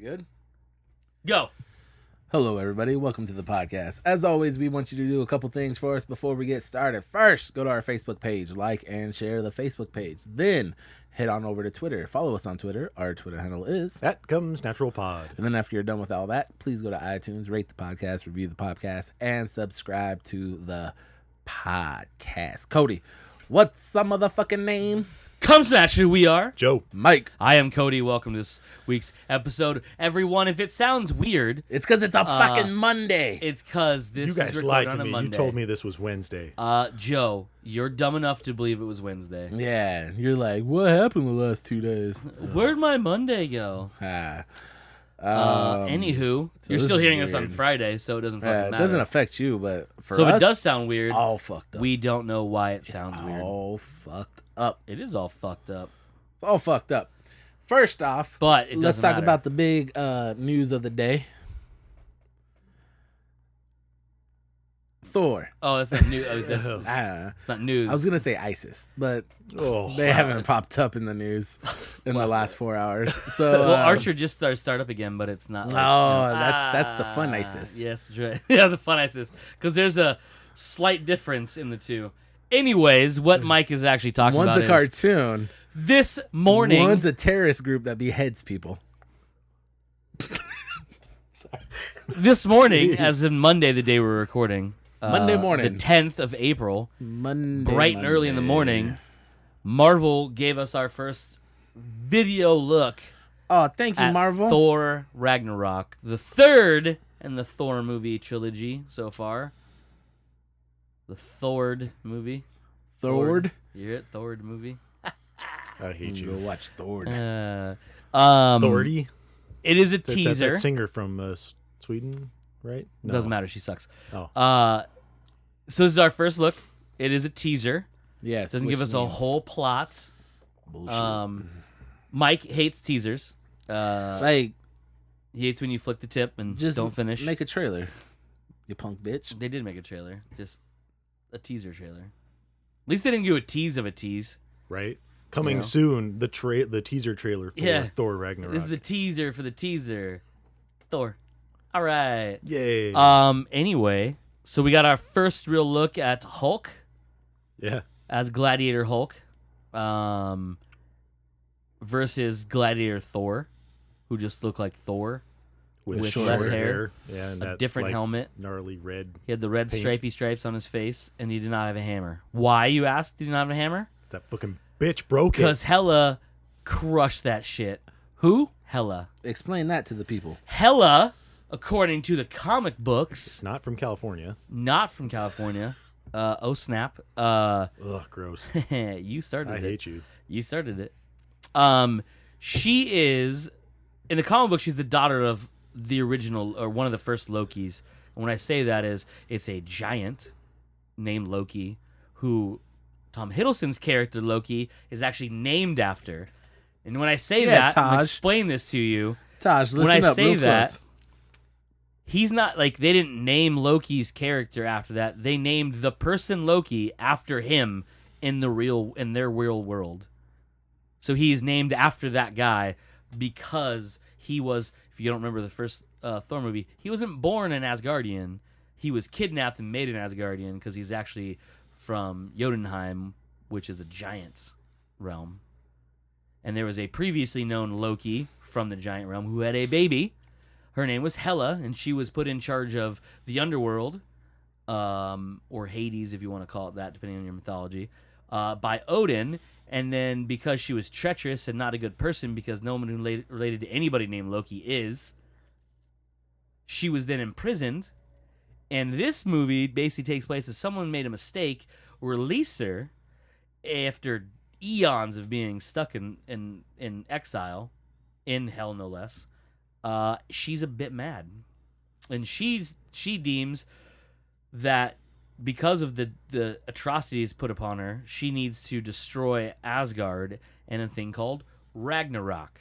We good? Go. Hello, everybody. Welcome to the podcast. As always, we want you to do a couple things for us before we get started. First, go to our Facebook page, like and share the Facebook page. Then, head on over to Twitter. Follow us on Twitter. Our Twitter handle is That Comes Natural Pod. And then after you're done with all that, please go to iTunes, rate the podcast, review the podcast, and subscribe to the podcast. Cody, what's some motherfucking name? Comes naturally, we are Joe. Mike. I am Cody. Welcome to this week's episode. Everyone, if it sounds weird, It's because it's a fucking Monday. it's because this You is guys recorded lied on to a me. Monday. You told me this was Wednesday. Joe, you're dumb enough to believe it was Wednesday. Yeah, you're like, what happened the last 2 days? Where'd my Monday go? Anywho, so you're this still is hearing us on weird. Friday, so it doesn't fucking it matter. doesn't affect you, but for So us, if it does sound weird, it's all fucked up. we don't know why it It's sounds weird. all fucked up. It is all fucked up. It's all fucked up. First off, But it let's doesn't talk matter. about the big news of the day. Thor. Oh, that's not news. I don't know. It's not news. I was gonna say ISIS, but Oh, they haven't popped up in the news in the last 4 hours. So Well, Archer just start up again, but it's not. Like, Oh, that's the fun ISIS. Yes, that's right. Yeah, the fun ISIS. Because there's a slight difference in the two. Anyways, what Mike is actually talking One's about a is cartoon. this morning. One's a terrorist group that beheads people. This morning, as in Monday, the day we're recording. Monday morning. The 10th of April. Monday, Bright and early in the morning. Marvel gave us our first video look Oh, thank you, at Marvel. Thor Ragnarok, the third in the Thor movie trilogy so far. The Thord movie. Thord. You hear it? Thord movie. I hate Go you. watch Thord. Thordy? It is a That's teaser. that singer from Sweden, right? No. Doesn't matter. She sucks. Oh. So this is our first look. It is a teaser. Yes. Doesn't give which us a means whole plot. bullshit. Mike hates teasers. Like, He hates when you flick the tip and just don't finish. Make a trailer, you punk bitch. They did make a trailer. Just a teaser trailer. At least they didn't do a tease of a tease. Right? Coming You know? soon, the teaser trailer for Yeah. Thor Ragnarok. This is the teaser for the teaser. Thor. All right. Yay. Anyway, so we got our first real look at Hulk yeah. as Gladiator Hulk, versus Gladiator Thor, who just looked like Thor. With short less hair, Yeah, and a that, different like, helmet. gnarly red. He had the red Paint. stripy stripes on his face, and he did not have a hammer. Why, you ask? Did he not have a hammer? That fucking bitch broke it. Because Hela crushed that shit. Who? Hela. Explain that to the people. Hela, according to the comic books, Not from California. not from California. Oh snap. Ugh, gross. You started I it. hate you. You started it. She is in the comic book. She's the daughter of the original or one of the first Lokis. And when I say that is, it's a giant named Loki who Tom Hiddleston's character Loki is actually named after. And when I say that, I'm gonna Taj. explain this to you. Taj, listen When I up say real that, close. He's not like they didn't name Loki's character after that. They named the person Loki after him in their real world. So he's named after that guy because he was, if you don't remember the first Thor movie, he wasn't born an Asgardian. He was kidnapped and made an Asgardian because he's actually from Jotunheim, which is a giant's realm. And there was a previously known Loki from the giant realm who had a baby. Her name was Hela, and she was put in charge of the underworld, or Hades, if you want to call it that, depending on your mythology, by Odin. And then because she was treacherous and not a good person, because no one who related to anybody named Loki is, she was then imprisoned. And this movie basically takes place as someone made a mistake, released her after eons of being stuck in exile, in hell no less. She's a bit mad, and she deems that because of the atrocities put upon her, she needs to destroy Asgard and a thing called Ragnarok.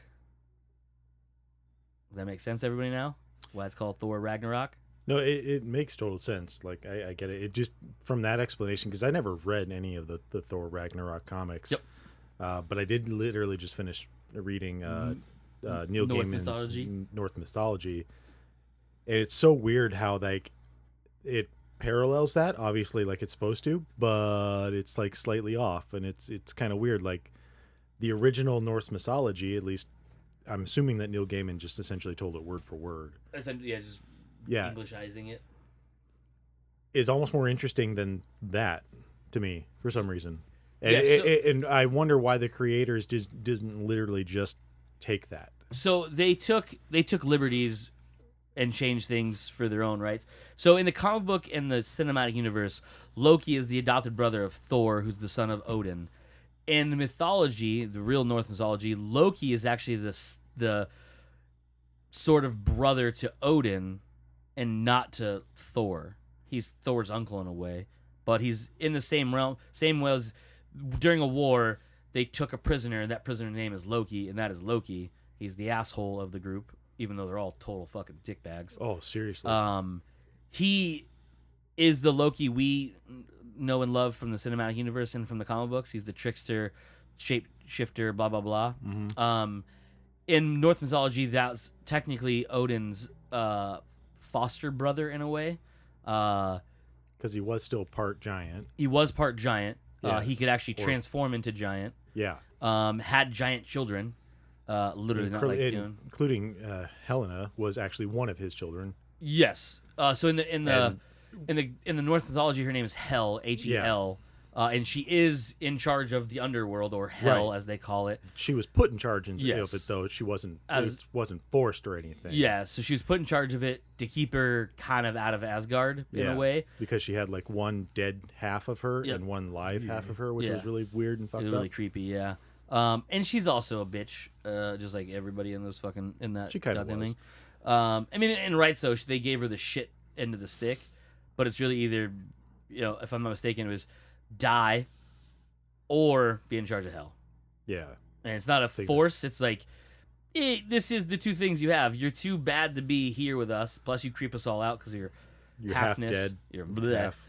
Does that make sense to everybody now? Why it's called Thor Ragnarok? No, it makes total sense. Like, I get it. It just, from that explanation, because I never read any of the Thor Ragnarok comics. Yep. But I did literally just finish reading Neil North Gaiman's mythology. North mythology. And it's so weird how like it parallels that, obviously, like it's supposed to, but it's like slightly off, and it's kind of weird. Like the original Norse mythology, at least I'm assuming that Neil Gaiman just essentially told it word for word. Yeah, just Yeah, Englishizing it. is almost more interesting than that to me for some reason. And, Yeah, so- and I wonder why the creators didn't literally just take that. So they took liberties and changed things for their own rights. So in the comic book and the cinematic universe, Loki is the adopted brother of Thor, who's the son of Odin. In the mythology, the real Norse mythology, Loki is actually the sort of brother to Odin and not to Thor. He's Thor's uncle in a way, but he's in the same realm. Same way as during a war, they took a prisoner, and that prisoner's name is Loki, and that is Loki. He's the asshole of the group, even though they're all total fucking dickbags. Oh, seriously. He is the Loki we know and love from the cinematic universe and from the comic books. He's the trickster, shapeshifter, blah blah blah. In Norse mythology, that's technically Odin's foster brother in a way. Because he was still part giant. He was part giant. Yeah. He could actually transform into giant. Yeah. Had giant children. Literally not like Dune. Including Helena was actually one of his children. Yes. So in the Norse mythology, her name is Hel, Hel, and she is in charge of the underworld, or Hell as they call it. She was put in charge of Yes. it, though. She wasn't. As- It wasn't forced or anything. Yeah, so she was put in charge of it to keep her kind of out of Asgard in a way. because she had like one dead half of her Yep. and one live half of her, which Yeah. was really weird and fucked It was up. really creepy, yeah. And she's also a bitch, just like everybody in this fucking in that She kinda goddamn was. thing. I mean, and right, so they gave her the shit end of the stick, but it's really either, if I'm not mistaken, it was die or be in charge of hell. Yeah. And it's not a force. It's like, this is the two things you have. You're too bad to be here with us. Plus, you creep us all out because you're half halfness. dead. You're bleh. Half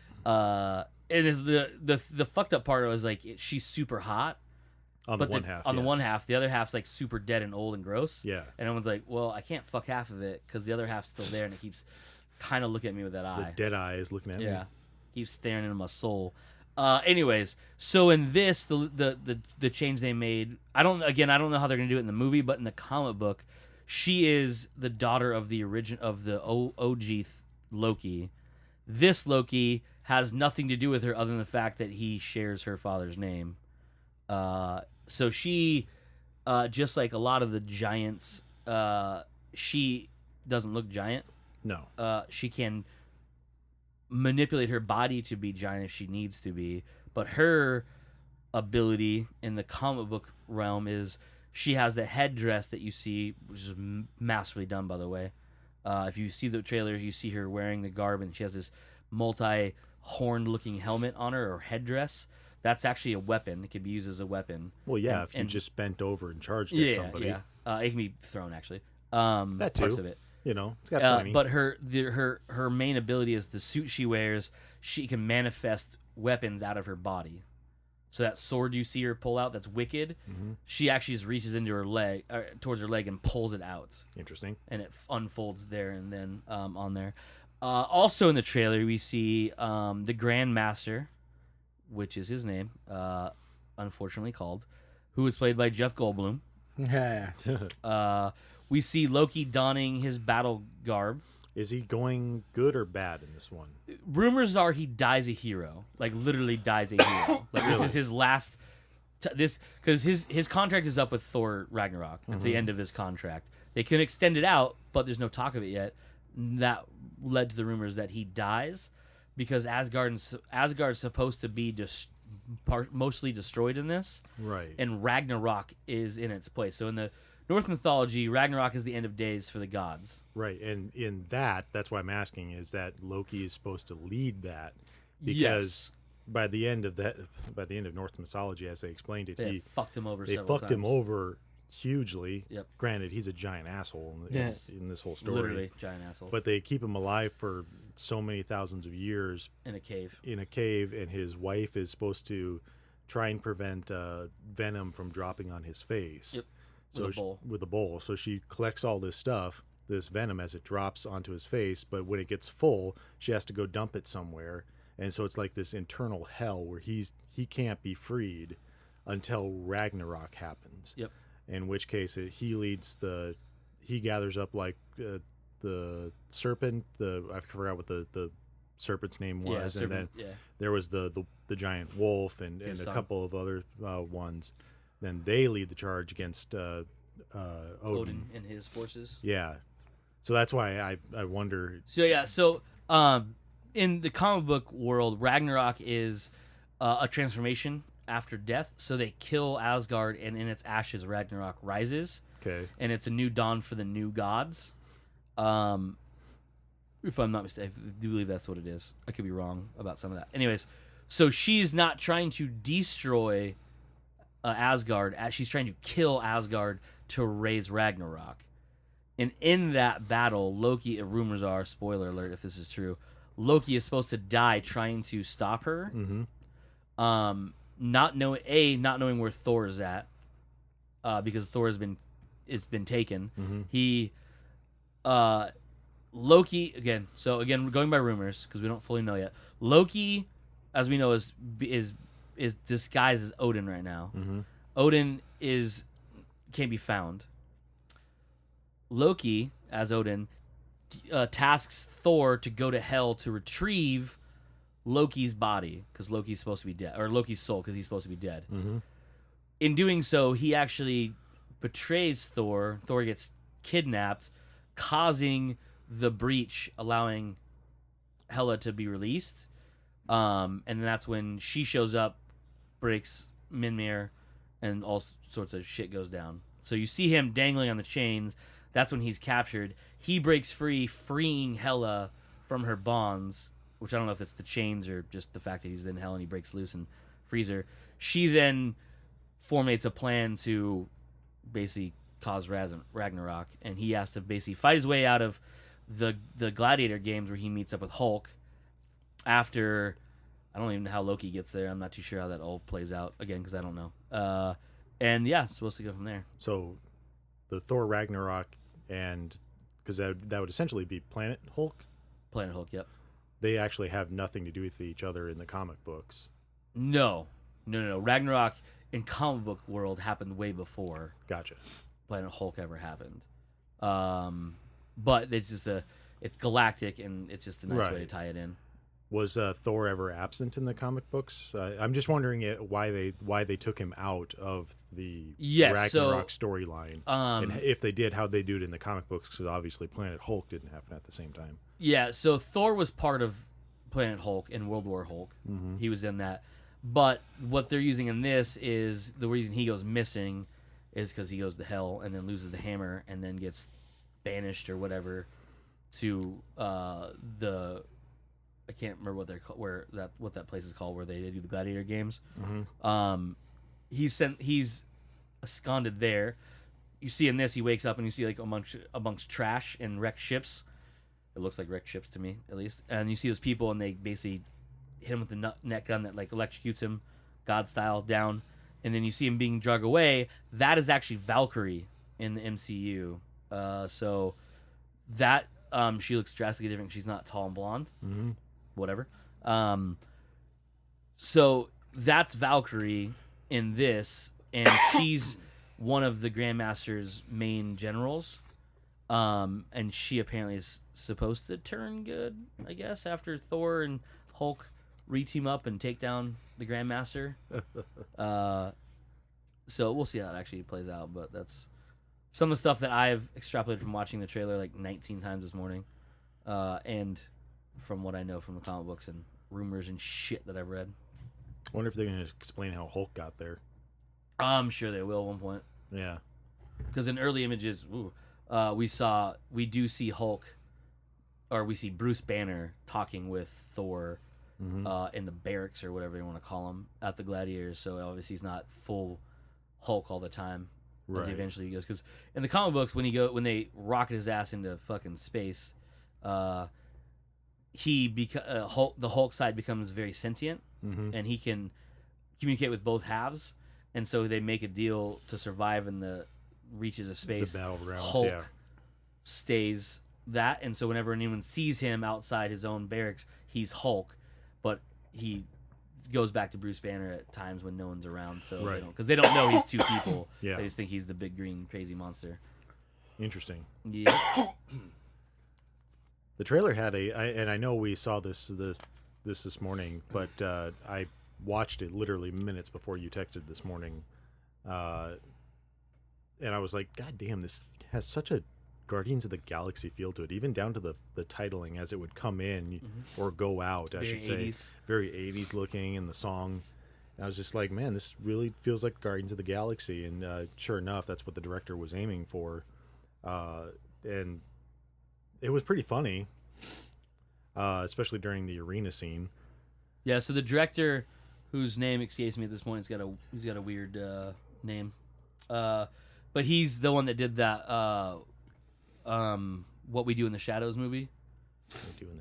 And the fucked up part was like she's super hot. on But the one half. on the yes. one half, the other half's like super dead and old and gross. Yeah. And everyone's like, well, I can't fuck half of it because the other half's still there and it keeps kind of looking at me with that The eye. dead eye is looking at me. Yeah. Keeps staring into my soul. Anyways, so in this, the change they made, I don't know how they're gonna do it in the movie, but in the comic book, she is the daughter of the OG Loki. This Loki has nothing to do with her other than the fact that he shares her father's name. So she, just like a lot of the giants, she doesn't look giant. No. She can manipulate her body to be giant if she needs to be, but her ability in the comic book realm is she has the headdress that you see, which is masterfully done, by the way. If you see the trailer, you see her wearing the garb, and she has this multi-horned looking helmet on her, or headdress. That's actually a weapon. It can be used as a weapon. Well, yeah, if you and- just bent over and charged at somebody. Yeah. It can be thrown, actually. That Parts too. of it. It's got plenty. But her main ability is the suit she wears. She can manifest weapons out of her body. So that sword you see her pull out, that's wicked. Mm-hmm. She actually just reaches into her leg, towards her leg, and pulls it out, Interesting. and it unfolds there and then on there. Also in the trailer, we see the Grand Master, which is his name, unfortunately called, who is played by Jeff Goldblum. Yeah. We see Loki donning his battle garb. Is he going good or bad in this one? Rumors are he dies a hero, like literally dies a hero. Like this is his last. Because his contract is up with Thor Ragnarok. It's the end of his contract. They can extend it out, but there's no talk of it yet. That led to the rumors that he dies because Asgard's supposed to be mostly destroyed in this, Right. and Ragnarok is in its place. So in the Norse mythology, Ragnarok is the end of days for the gods. Right, and in that's why I'm asking, is that Loki is supposed to lead that, because Yes. by the end of Norse mythology, as they explained it, They fucked him over they several fucked him times. over hugely. Yep. Granted, he's a giant asshole in this whole story. Literally, giant asshole. But they keep him alive for so many thousands of years in a cave. in a cave, and his wife is supposed to try and prevent venom from dropping on his face. Yep. With a bowl. With a bowl. So she collects all this stuff, this venom, as it drops onto his face. But when it gets full, she has to go dump it somewhere. And so it's like this internal hell where he can't be freed until Ragnarok happens. Yep. In which case he gathers up like the serpent. I forgot what the serpent's name was, and then there was the giant wolf and a couple of other ones. Then they lead the charge against Odin and his forces. Yeah, so that's why I wonder. So in the comic book world, Ragnarok is a transformation after death. So they kill Asgard, and in its ashes, Ragnarok rises. Okay, and it's a new dawn for the new gods. If I'm not mistaken, I do believe that's what it is. I could be wrong about some of that. Anyways, so she's not trying to destroy Asgard, as she's trying to kill Asgard to raise Ragnarok. And in that battle, Loki, rumors are, spoiler alert if this is true, Loki is supposed to die trying to stop her. Mm-hmm. Not knowing where Thor is at, because Thor has been taken. Mm-hmm. He Loki again. So again, we're going by rumors because we don't fully know yet. Loki, as we know, is disguised as Odin right now. Mm-hmm. Odin can't be found. Loki, as Odin, tasks Thor to go to Hell to retrieve Loki's body because Loki's supposed to be dead, or Loki's soul because he's supposed to be dead. Mm-hmm. In doing so, he actually betrays Thor. Thor gets kidnapped, causing the breach, allowing Hela to be released. And then that's when she shows up, breaks Mimir, and all sorts of shit goes down. So you see him dangling on the chains. That's when he's captured. He breaks free, freeing Hela from her bonds, which I don't know if it's the chains or just the fact that he's in hell and he breaks loose and frees her. She then formulates a plan to basically cause Ragnarok, and he has to basically fight his way out of the Gladiator games where he meets up with Hulk. After, I don't even know how Loki gets there. I'm not too sure how that all plays out, again, because I don't know. And yeah, it's supposed to go from there. So the Thor Ragnarok, and because that would essentially be Planet Hulk. Planet Hulk, yep. They actually have nothing to do with each other in the comic books. No. Ragnarok in comic book world happened way before Gotcha. Planet Hulk ever happened. But it's just it's galactic, and it's just a nice way to tie it in. Was Thor ever absent in the comic books? I'm just wondering why they took him out of the Ragnarok storyline, and if they did, how'd they do it in the comic books? Because obviously Planet Hulk didn't happen at the same time. Yeah, so Thor was part of Planet Hulk and World War Hulk. Mm-hmm. He was in that. But what they're using in this is the reason he goes missing is because he goes to hell and then loses the hammer and then gets banished or whatever to the... I can't remember what they're what that place is called where they do the Gladiator games. Mm-hmm. He's absconded there. You see in this, he wakes up and you see like amongst trash and wrecked ships. It looks like wrecked ships to me, at least. And you see those people, and they basically hit him with the net gun that like electrocutes him, God style, down. And then you see him being dragged away. That is actually Valkyrie in the MCU. So that she looks drastically different. She's not tall and blonde. Mm-hmm. Whatever. So that's Valkyrie in this, and she's one of the Grandmaster's main generals. And she apparently is supposed to turn good, I guess, after Thor and Hulk re-team up and take down the Grandmaster. So we'll see how it actually plays out, but that's some of the stuff that I've extrapolated from watching the trailer like 19 times this morning. And from what I know from the comic books and rumors and shit that I've read. I wonder if they're going to explain how Hulk got there. I'm sure they will at one point. Yeah. Because in early images, we do see Hulk, or we see Bruce Banner talking with Thor in the barracks or whatever you want to call them at the Gladiators. So obviously he's not full Hulk all the time as he eventually goes. Because in the comic books, when they rocket his ass into fucking space, the Hulk side becomes very sentient, and he can communicate with both halves. And so they make a deal to survive in the reaches a space, The battlegrounds, Hulk yeah. stays that, and so whenever anyone sees him outside his own barracks, he's Hulk, but he goes back to Bruce Banner at times when no one's around, so Right. because they don't know he's two people. Yeah. They just think he's the big green crazy monster. Interesting. Yeah. The trailer had and I know we saw this morning, but I watched it literally minutes before you texted this morning, and I was like, God damn, this has such a Guardians of the Galaxy feel to it, even down to the titling as it would come in or go out, I should say. 80s. Very 80s looking, and the song. And I was just like, man, this really feels like Guardians of the Galaxy, and sure enough, that's what the director was aiming for. And it was pretty funny, especially during the arena scene. Yeah, so the director, whose name escapes me at this point, he's got a weird name, but he's the one that did that What We Do in the Shadows movie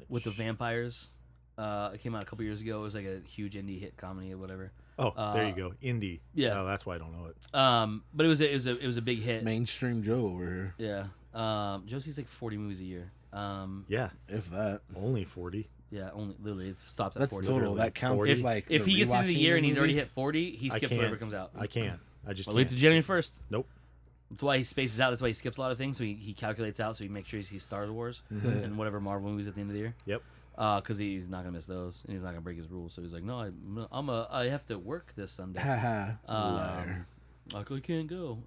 with the vampires. It came out a couple years ago. It was like a huge indie hit comedy or whatever. Oh, there you go, indie. Yeah. Oh, that's why I don't know it. But it was a big hit. Mainstream Joe over here. Yeah. Joe sees like 40 movies a year. Yeah, If that. only 40. Yeah, only literally it stops at That's 40. total. Literally That counts 40. as like If the he gets into the rewatching year and he's already hit movies. 40, he skips whatever comes out. I can't. I just Well, wait can't. to January 1st. Nope. That's why he spaces out. That's why he skips a lot of things. So he calculates out. So he makes sure he sees Star Wars and whatever Marvel movies at the end of the year. Yep. Because he's not gonna miss those, and he's not gonna break his rules. So he's like, no, I have to work this Sunday. Haha. Like I can't go.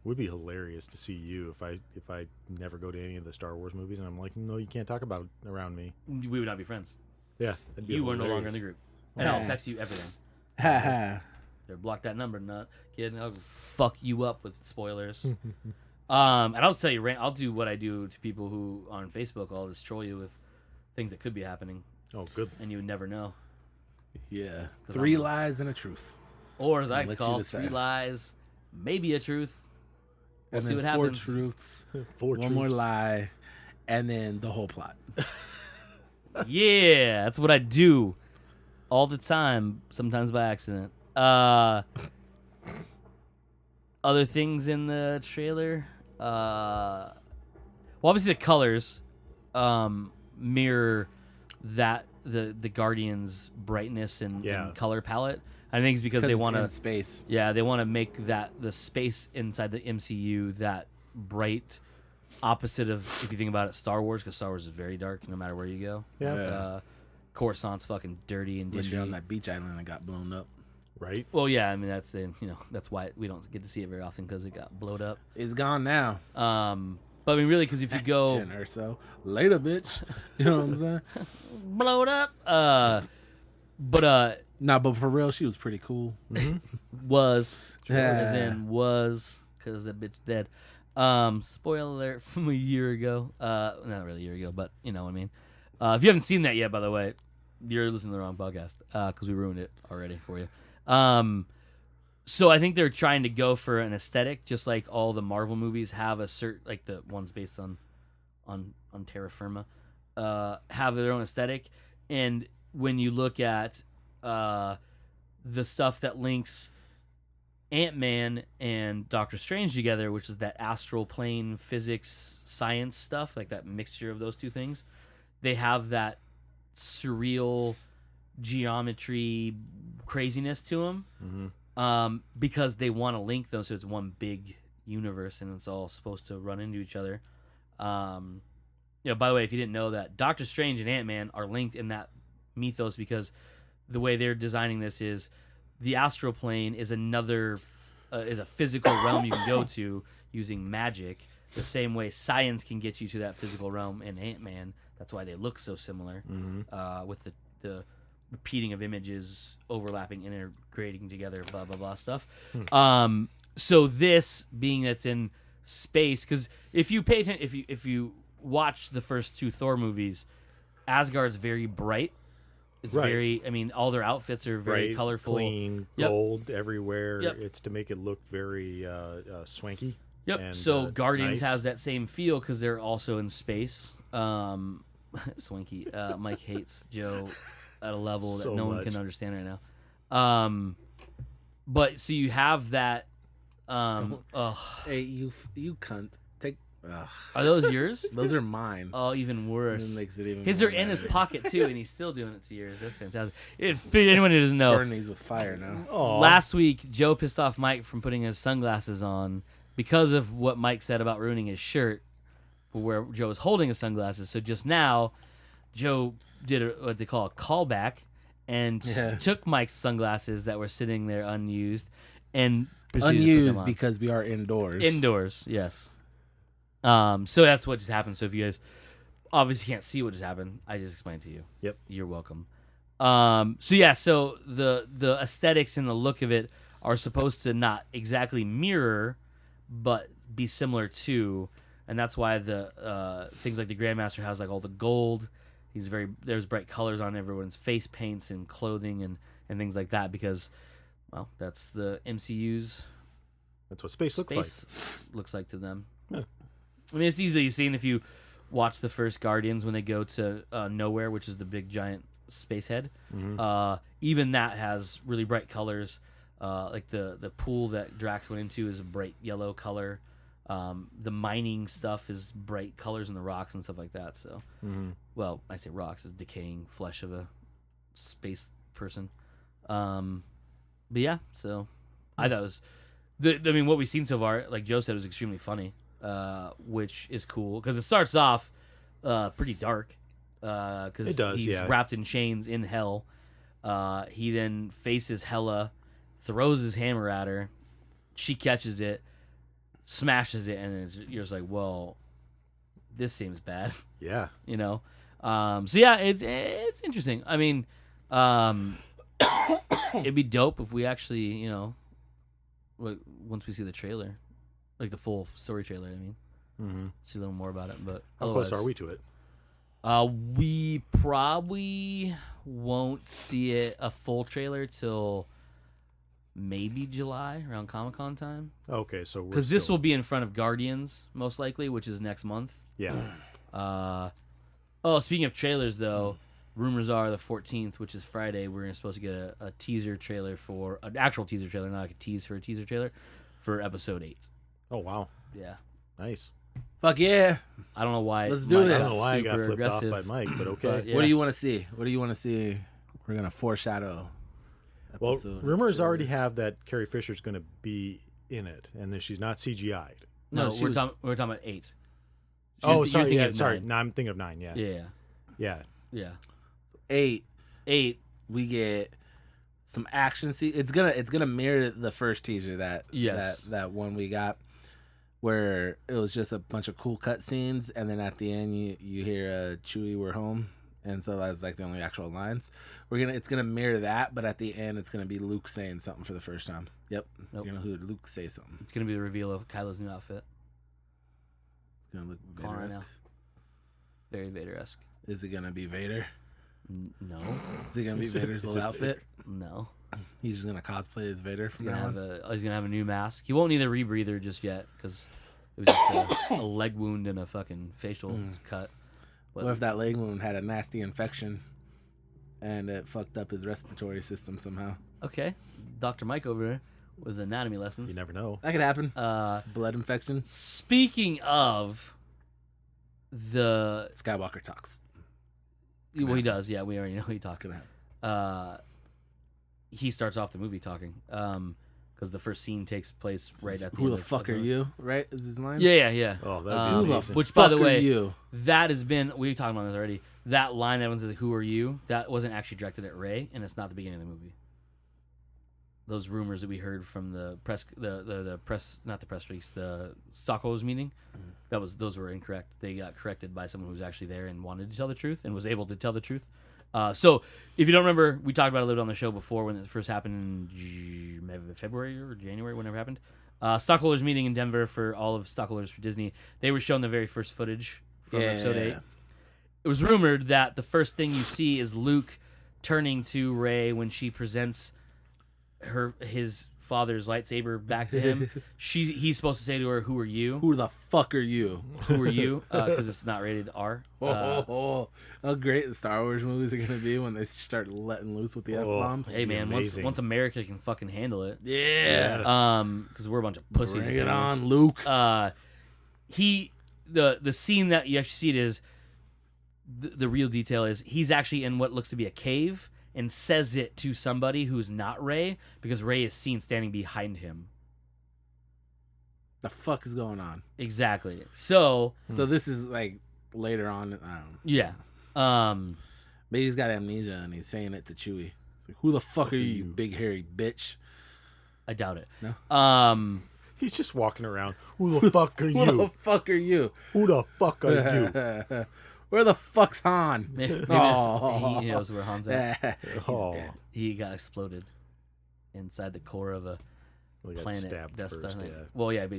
Would be hilarious to see you if I never go to any of the Star Wars movies, and I'm like, no, you can't talk about it around me. We would not be friends. Yeah, that'd be You are no longer in hilarious. the group, and I'll text you everything. Haha. There, block that number, nut kid. And I'll fuck you up with spoilers. And I'll tell you, I'll do what I do to people who on Facebook. I'll just troll you with things that could be happening, Oh, good. and you would never know. Yeah. 'Cause 3 I'm- lies and a truth. Or as I I'll let call you 3 decide. lies, maybe a truth. We'll And see then what 4 happens. truths. 4 One more truths. lie. And then the whole plot. Yeah, that's what I do all the time, sometimes by accident. Other things in the trailer. Well, obviously the colors mirror that the Guardians' brightness and color palette. I think it's because they want to space. Yeah, they want to make that the space inside the MCU that bright opposite of, if you think about it, Star Wars, because Star Wars is very dark no matter where you go. Yeah. Coruscant's fucking dirty and Unless dingy. you're on that beach island that got blown up. Right? Well, yeah, I mean that's why we don't get to see it very often because it got blowed up. It's gone now. But I mean, really, because if you go Action or so. Later, bitch. You know what I'm saying? blowed up, but Nah, but for real, she was pretty cool. was Yeah. as in was because that bitch dead. Spoiler alert from a year ago. Not really a year ago, but you know what I mean. If you haven't seen that yet, by the way, you're listening to the wrong podcast because we ruined it already for you. So I think they're trying to go for an aesthetic, just like all the Marvel movies have a certain, like the ones based on terra firma, have their own aesthetic. And when you look at the stuff that links Ant-Man and Doctor Strange together, which is that astral plane physics science stuff, like that mixture of those two things, they have that surreal geometry craziness to them. Because they want to link them so it's one big universe and it's all supposed to run into each other. By the way, if you didn't know that, Doctor Strange and Ant-Man are linked in that mythos because the way they're designing this is the astral plane is is a physical realm you can go to using magic, the same way science can get you to that physical realm in Ant-Man. That's why they look so similar, with the repeating of images, overlapping, integrating together, blah blah blah stuff. So this being that's in space, because if you pay attention, if you watch the first 2 Thor movies, Asgard's very bright. It's Right. very. I mean, all their outfits are very Right, colorful, clean, Yep. gold everywhere. Yep. It's to make it look very swanky. Yep. And, So Guardians nice. has that same feel because they're also in space. Swanky. Mike hates Joe at a level that So no one much. can understand right now. But so you have that Hey, you cunt. Take. Ugh. Are those yours? Those are mine. Oh, even worse. It makes it even His more are in his mad. pocket too, and he's still doing it to yours. That's fantastic. If anyone who doesn't know, Burn these with fire now. Aw. last week Joe pissed off Mike from putting his sunglasses on because of what Mike said about ruining his shirt, where Joe was holding his sunglasses. So just now, Joe did what they call a callback and took Mike's sunglasses that were sitting there unused and proceeded to put them Unused on. because we are indoors. Indoors, yes. So that's what just happened. So if you guys obviously can't see what just happened, I just explained to you. Yep. You're welcome. So the aesthetics and the look of it are supposed to not exactly mirror, but be similar to, and that's why the things like the Grandmaster has like all the gold. There's bright colors on everyone's face paints and clothing and things like that because, well, that's the MCU's That's what space looks like. to them. Yeah. I mean, it's easily seen if you watch the first Guardians when they go to Nowhere, which is the big giant space head. Mm-hmm. Even that has really bright colors. Like the pool that Drax went into is a bright yellow color. The mining stuff is bright colors in the rocks and stuff like that. So, well, I say rocks is decaying flesh of a space person. But yeah, so I thought it was. What we've seen so far, like Joe said, was extremely funny, which is cool because it starts off pretty dark. Because he's wrapped in chains in hell. He then faces Hela, throws his hammer at her. She catches it, smashes it, and then you're just like, well, this seems bad. Yeah. You know? So yeah, it's interesting. I mean, it'd be dope if we actually, once we see the trailer, like the full story trailer, I mean, see a little more about it. But how close are we to it? We probably won't see a full trailer till maybe July, around Comic-Con time. Okay, so because this will be in front of Guardians most likely, which is next month. Yeah. Speaking of trailers though, rumors are the 14th, which is Friday, we're supposed to get a teaser trailer for an actual teaser trailer, not like a tease for a teaser trailer for episode 8. Oh wow. Yeah. Nice. Fuck yeah. I don't know why. Let's do this. I don't know why I got super flipped aggressive. off by Mike, but okay. But, yeah. What do you want to see? What do you want to see? We're gonna foreshadow. Well, episode rumors trailer. already have that Carrie Fisher's going to be in it, and that she's not CGI'd. No, she we're was- talking about 8. Oh, You're sorry. thinking Yeah, of sorry. 9. No, I'm thinking of 9. Yeah. Yeah. Yeah. Yeah. 8. 8. We get some action scene. It's gonna mirror the first teaser that one we got, where it was just a bunch of cool cut scenes, and then at the end you hear Chewie, we're home, and so that's like the only actual lines. It's gonna mirror that, but at the end it's gonna be Luke saying something for the first time. Yep. Nope. You're gonna hear Luke say something. It's gonna be the reveal of Kylo's new outfit. It's gonna look Come on right Vader-esque. now. Very Vader-esque. Is it gonna be Vader? No. Is it gonna be Vader's Is little it outfit? No. He's just gonna cosplay as Vader from He's now gonna on. have a new mask. He won't need a rebreather just yet because it was just a leg wound and a fucking facial cut. But What if that leg wound had a nasty infection and it fucked up his respiratory system somehow? okay, Dr. Mike over there with anatomy You lessons. never know. That could happen. Uh, Blood infection. speaking of the, Skywalker talks. well, he does. Yeah, we already know he It's talks. gonna happen. He starts off the movie talking. Because the first scene takes place right at the Who end the of fuck the are movie. you? Right? Is his line? Yeah. Oh, that'd be Who the amazing. Which, by the fuck are way, you? that has been, we were talking about this already. That line that everyone says, "Who are you?" That wasn't actually directed at Rey, and it's not the beginning of the movie. Those rumors that we heard from the press, the press, not the press release, the stockholders meeting, those were incorrect. They got corrected by someone who was actually there and wanted to tell the truth and was able to tell the truth. So if you don't remember, we talked about it a little bit on the show before when it first happened in maybe February or January, whenever it happened. Stockholders meeting in Denver for all of stockholders for Disney. They were shown the very first footage from episode 8. It was rumored that the first thing you see is Luke turning to Rey when she presents his father's lightsaber back to him, he's supposed to say to her, "Who are you? Who the fuck are you? Who are you?" Because it's not rated R. How great the Star Wars movies are gonna be when they start letting loose with the F-bombs. Hey man, amazing. once America can fucking handle it, Yeah. because we're a bunch of pussies. Bring it on, Luke. The scene that you actually see it is the real detail is he's actually in what looks to be a cave and says it to somebody who's not Rey because Rey is seen standing behind him. The fuck is going on? Exactly. So this is like later on. I don't know. yeah. Maybe he's got amnesia and he's saying it to Chewie. It's like, who the fuck are you, big hairy bitch? I doubt it. No. He's just walking around. Who the fuck are Who the you? fuck are you? Who the fuck are you? Where the fuck's Han? Maybe he knows where Han's at. He's Oh. dead. He got exploded inside the core of a Well, he got planet. stabbed Death Star. first, yeah. Well, yeah, but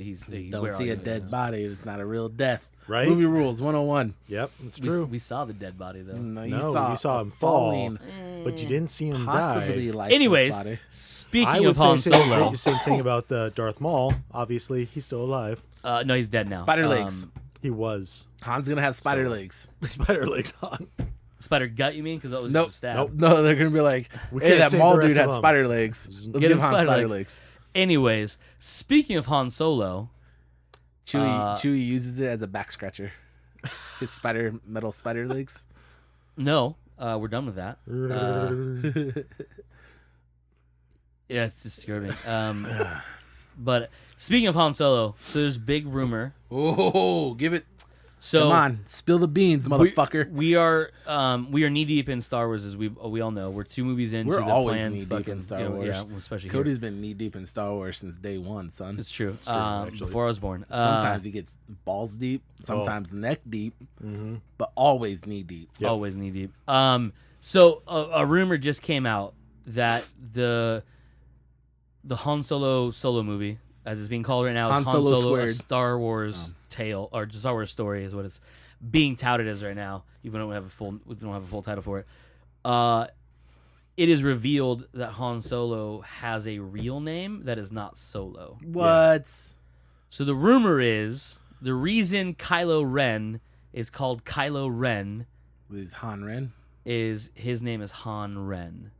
Don't see a dead body. It's not a real death. Right? Movie rules 101. Yep, it's We, true. we saw the dead body though. No, No, you saw him fall, falling, but you didn't see him possibly die. lifeless Anyways, body. I speaking would of Han say Solo, same thing about Darth Maul. Obviously, he's still alive. no, he's dead now. Spider legs. He was. Han's gonna have spider legs. Spider legs on. Spider gut, you mean? Because that was Nope. just a stab. Nope. No, they're gonna be like, We hey, can't that save Maul the rest dude of had them. spider legs. Let's Get give him Han spider spider legs. legs. Anyways, speaking of Han Solo, Chewie uses it as a back scratcher. His metal spider legs. no, we're done with that. Yeah, it's disturbing. But speaking of Han Solo, so there's big rumor. Oh, give it. So Come on, spill the beans, motherfucker. We are knee deep in Star Wars, as we all know. We're 2 movies into We're the always plans. knee deep Fucking, in Star you know, Wars. Yeah, especially Cody's been knee deep in Star Wars since day one, son. It's true. actually. Before I was born. Sometimes he gets balls deep, sometimes neck deep, but always knee deep. Yep. Always knee deep. So a rumor just came out that the Han Solo movie, as it's being called right now, Han is Han Solo Solo, a squared. Star Wars tale or Star Wars story is what it's being touted as right now. Even though we don't have a full title for it. It is revealed that Han Solo has a real name that is not Solo. What? So the rumor is the reason Kylo Ren is called Kylo Ren Is Han Ren? is his name is Han Ren.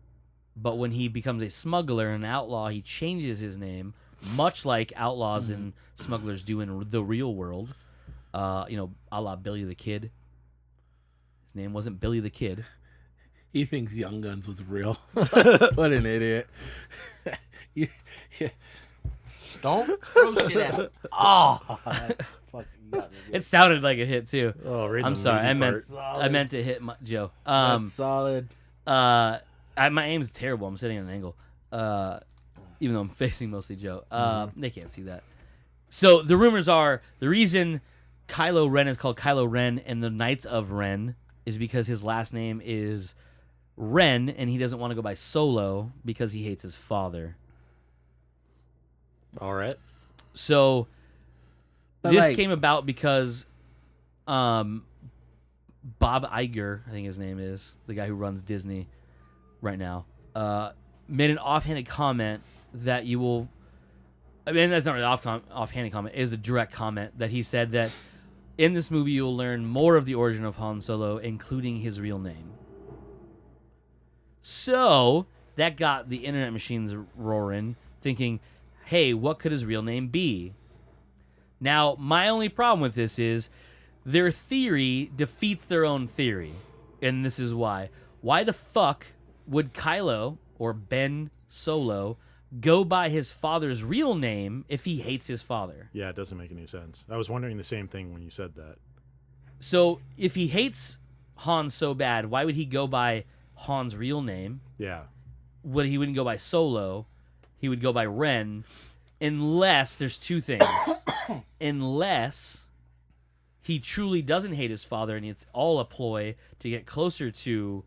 But when he becomes a smuggler and an outlaw, he changes his name, much like outlaws and smugglers do in the real world. A la Billy the Kid. His name wasn't Billy the Kid. He thinks Young Guns was real. What an idiot. Yeah. Don't throw shit at me. Oh, fucking got me good. It sounded like a hit too. Oh, right in I'm the sorry. meaty I part. meant to hit Joe. That's solid. My aim's terrible. I'm sitting at an angle. Even though I'm facing mostly Joe. They can't see that. So the rumors are the reason Kylo Ren is called Kylo Ren and the Knights of Ren is because his last name is Ren and he doesn't want to go by Solo because he hates his father. All right. So But, this like- came about because Bob Iger, I think his name is, the guy who runs Disney right now, made an offhanded comment that you will... I mean, that's not really offhanded comment. It is a direct comment that he said that in this movie you'll learn more of the origin of Han Solo, including his real name. So that got the internet machines roaring, thinking, hey, what could his real name be? Now, my only problem with this is their theory defeats their own theory. And this is why. Why the fuck would Kylo, or Ben Solo, go by his father's real name if he hates his father? Yeah, it doesn't make any sense. I was wondering the same thing when you said that. So, if he hates Han so bad, why would he go by Han's real name? Yeah. He wouldn't go by Solo. He would go by Ren, unless there's 2 things. Unless he truly doesn't hate his father and it's all a ploy to get closer to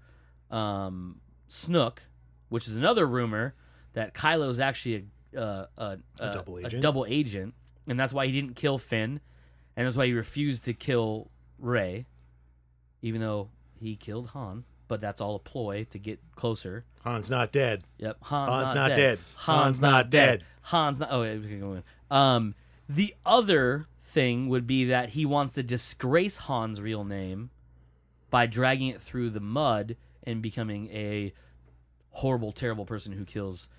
Snook, which is another rumor that Kylo is actually a double agent, and that's why he didn't kill Finn, and that's why he refused to kill Rey, even though he killed Han. but that's all a ploy to get closer. Han's not dead. Yep. Han's not dead. Han's not dead. Han's not. Oh, yeah, we can go in. The other thing would be that he wants to disgrace Han's real name by dragging it through the mud and becoming a horrible, terrible person who kills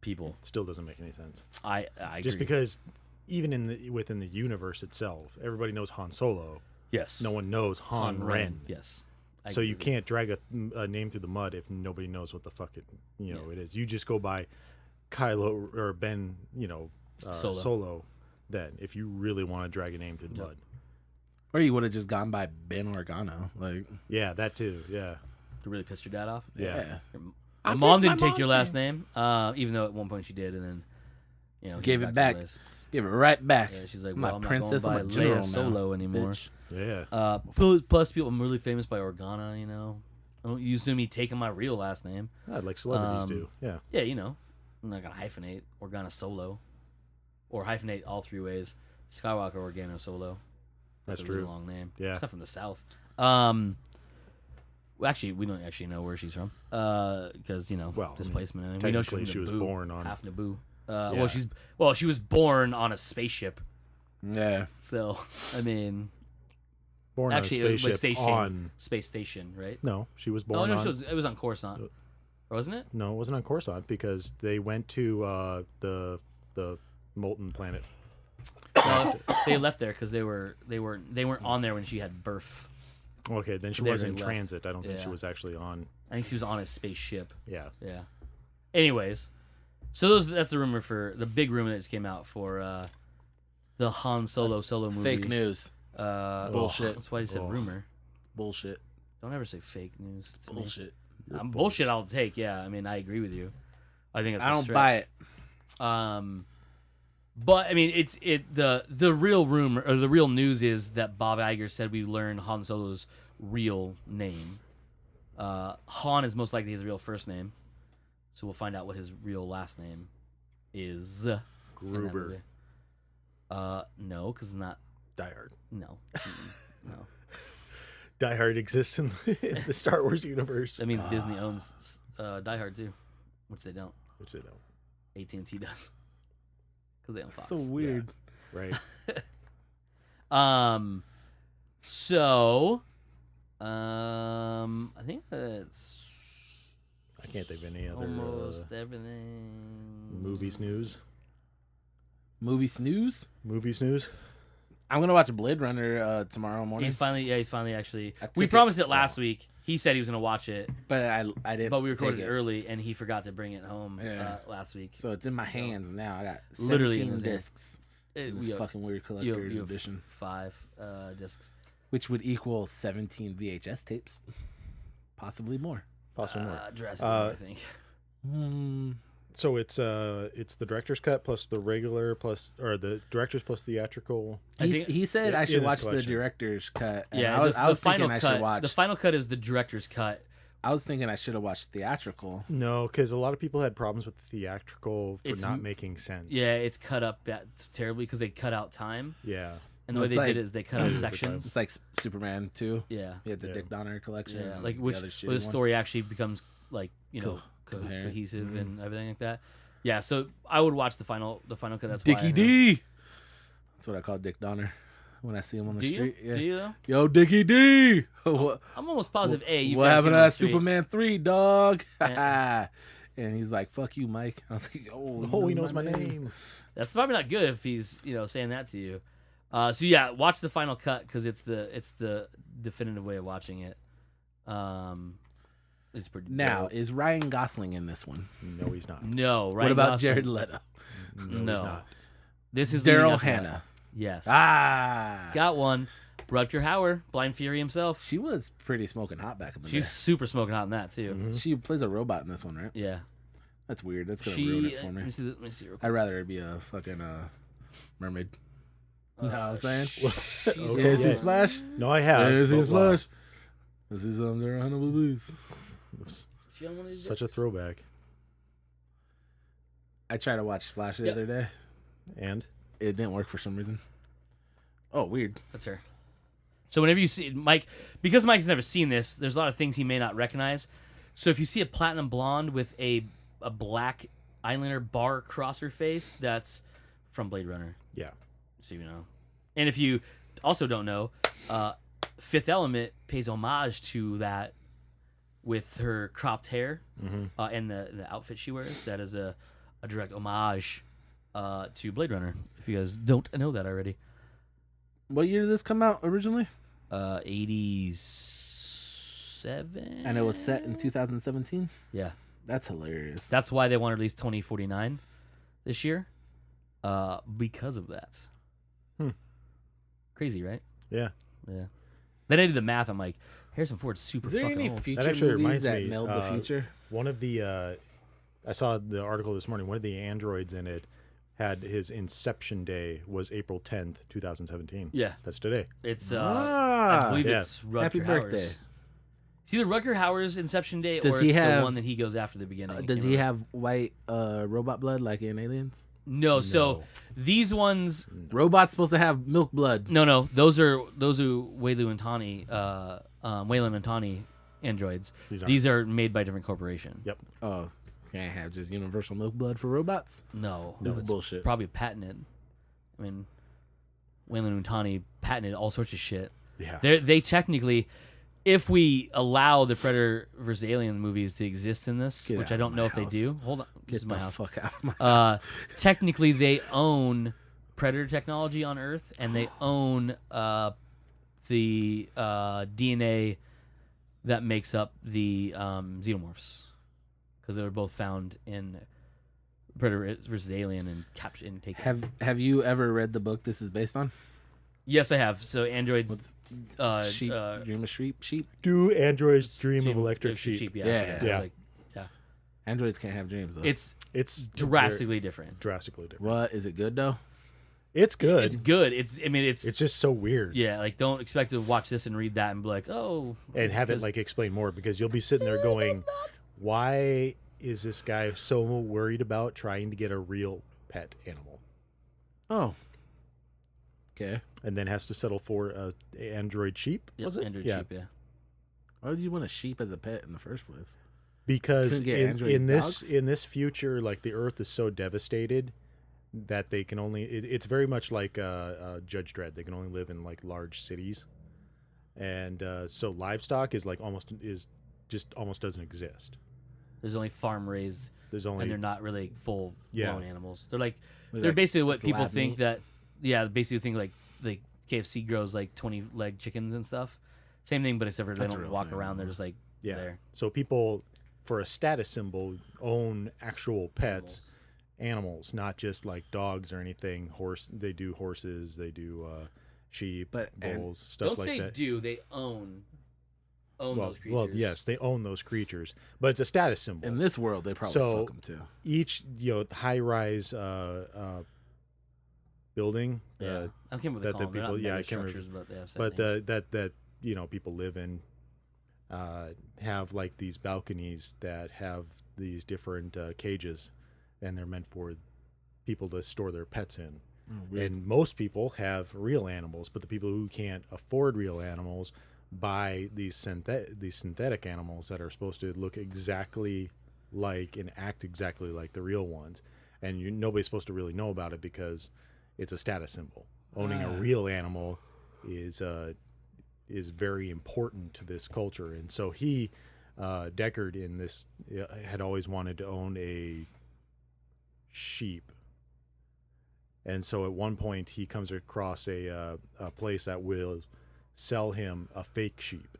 people. Still doesn't make any sense. I agree. Just because even within the universe itself, everybody knows Han Solo. Yes. No one knows Han Ren. Yes. So you can't drag a name through the mud if nobody knows what the fuck it is. You just go by Kylo or Ben, Solo. Then, if you really want to drag a name through the mud, Or you would have just gone by Ben Organa. Like, yeah, that too. Yeah, to really piss your dad off. yeah. My mom didn't take your last name, even though at one point she did, and then gave it back. Give it right back. Yeah, she's like, I'm well, a I'm princess. not I'm going a by general Leia Solo now, anymore. bitch. Yeah. Plus, people, I'm really famous by Organa. Don't you assume me taking my real last name? Like celebrities do. Yeah. Yeah, I'm not gonna hyphenate Organa Solo, or hyphenate all three ways. Skywalker Organa Solo. That's a true. really long name. Yeah. It's not from the South. Well, actually, we don't actually know where she's from. Because displacement. I mean, we know technically she was born on half Naboo. Yeah. She was born on a spaceship. Yeah. So I mean, born actually, on a spaceship space station, right? No, she was Oh born no, on. it was on Coruscant, wasn't it? No, it wasn't on Coruscant because they went to the molten planet. No, they left there because they weren't on there when she had birth. Okay, then she They was in already left. transit. I don't think she Yeah. was actually on. I think she was on a spaceship. Yeah. Yeah. Anyways, so that's the rumor for the big rumor that just came out for the Han Solo It's movie. fake news. Bullshit. That's why you said rumor. Bullshit. Don't ever say fake news. to me. Bullshit. Bullshit. I'll take. Yeah, I mean, I agree with you. I think it's. I a don't stretch. buy it. But I mean, the real rumor or the real news is that Bob Iger said we learned Han Solo's real name. Han is most likely his real first name, so we'll find out what his real last name is. Gruber. No, because it's not. Die Hard. No, no. Die Hard exists in the Star Wars universe. That means Disney owns Die Hard too, which they don't. Which they don't. AT&T does. Because they own Fox. So weird. Right. So, I think that's I can't think of any other almost everything. movies news. Movie snooze? Movies news. I'm gonna watch Blade Runner tomorrow morning. He's finally actually. I We took promised it- it last week. He said he was gonna watch it, but I didn't. but we recorded take it early, and he forgot to bring it home Yeah. last week. So it's in my hands now. I got Literally in 17 his hand. discs. In this fucking weird You collector's have edition, 5 discs. which would equal 17 VHS tapes, possibly more. Possibly more. Jurassic World, I think. So it's the director's cut plus the regular or the director's plus theatrical. He said I in should this watch the collection. director's cut. And Yeah, I was final thinking cut. I should watch. The final cut is the director's cut. I was thinking I should have watched theatrical. No, because a lot of people had problems with the theatrical for It's not making sense. Yeah, it's cut up terribly because they cut out time, Yeah. and the way It's they like- did it is they cut out sections. It's like Superman 2. Yeah, He had the Yeah. Dick Donner collection. yeah, and like the which other where shitty the one. story actually becomes like Coherent. cohesive and everything like that. Yeah, so I would watch the final cut. That's Dickie why D. That's what I call Dick Donner when I see him on the Do street. you? Yeah. Do you though? Yo, Dickie D. What I'm almost positive. You've what never happened seen to him on the that street. Superman 3, dog? Yeah. And he's like, "Fuck you, Mike." I was like, Oh, he knows my name. That's probably not good if he's saying that to you. So yeah, watch the final cut because it's the definitive way of watching it. It's pretty. Now, dope. is Ryan Gosling in this one? No, he's not. No, right? What about Jared Leto? No, No. he's not. This is leading Daryl up to that. Hannah. Yes. Ah, Got one. Rutger Hauer, Blind Fury himself. she was pretty smoking hot back in the She's day. super smoking hot in that too. Mhm. She plays a robot in this one, right? Yeah. That's weird. That's gonna ruin it for Let me. me see. Let me see real quick. I'd rather it be a fucking mermaid. You know what I'm saying? She's Okay, Yeah, see yeah. Splash? No, I have. Yeah, see but, wow, Splash? This is Daryl Hannah, please. she on one of these Such a discs? throwback. I tried to watch Splash the Yep. other day. And It didn't work for some reason. Oh, weird. That's her. So whenever you see Mike, because Mike's never seen this, there's a lot of things he may not recognize. So if you see a platinum blonde with a black eyeliner bar across her face, that's from Blade Runner. Yeah. So you know. And if you also don't know, Fifth Element pays homage to that with her cropped hair and the outfit she wears. That is a direct homage to Blade Runner. If you guys don't know that already. What year did this come out originally? 87. And it was set in 2017. Yeah. That's hilarious. That's why they want to release 2049 this year. Because of that. Crazy, right? Yeah. Yeah. Then I did the math. I'm like, Harrison Ford's super Is there fucking any old. future That actually movies reminds that me, meld the future? One of the, I saw the article this morning. One of the androids in it had his inception day was April 10th, 2017. Yeah. That's today. It's I believe yeah. it's Rutger Happy Hauer's. birthday. It's either Rutger Hauer's Inception Day Does or he it's have- the one that he goes after the beginning. I Does can't he remember. have white robot blood like in Aliens? No, so these ones Robots supposed to have milk blood. no, those are Weyland and Tani androids. These These are made by a different corporation. Yep. Oh, can't have just universal milk blood for robots. No, This is it's bullshit. Probably patented. I mean, Weyland and Tani patented all sorts of shit. Yeah. They technically, if we allow the Predator versus Alien movies to exist in this, Get which out I don't of know my if they house. do. Hold on, this is Get my the house. fuck out of my Technically, they own Predator technology on Earth, and they own the DNA that makes up the xenomorphs, because they were both found in Predator versus Alien and captured and taken. Have you ever read the book this is based on? Yes, I have. So androids, Sheep, Dream of Sheep. Do androids dream of electric sheep? Yeah, Yeah. so Yeah. like, yeah. Androids can't have dreams though. It's It's drastically different. drastically different. What is it good though? It's good. It's good. It's just so weird. yeah. Like, don't expect to watch this and read that and be like, oh, And have it because- like explain more, because you'll be sitting there going, why is this guy so worried about trying to get a real pet animal? Oh. Okay. And then has to settle for a android sheep? Yep, Was it? android Yeah. sheep, yeah. Why would you want a sheep as a pet in the first place? Because Couldn't get in android dogs? this future, like, the Earth is so devastated that they can only it's very much like Judge Dredd. They can only live in like large cities, and so livestock is almost doesn't exist. There's only farm raised, There's only and they're not really full blown Yeah. animals. They're like They're they're like basically what it's people lab think meat. that. Yeah, basically think like KFC grows like 20 leg chickens and stuff. Same thing, but except for they That's a don't real walk thing, around. They're yeah. just like yeah. there. So people, for a status symbol, own actual pets, animals, not just like dogs or anything. They do horses, they do sheep, But- and bulls, stuff Don't like say that. do. They own those creatures. Well, yes, they own those creatures, but it's a status symbol. In this world, they probably So- fuck them too. Each high-rise building, Yeah, I can't remember what they that call the them. They're not people- yeah, I mega can't remember. structures, but they have set but names. that people live in, have like these balconies that have these different cages, and they're meant for people to store their pets in. And most people have real animals, but the people who can't afford real animals buy these synthetic animals that are supposed to look exactly like and act exactly like the real ones. And nobody's supposed to really know about it because it's a status symbol. Owning a real animal is very important to this culture. And so Deckard in this had always wanted to own a sheep. And so at one point he comes across a place that will sell him a fake sheep.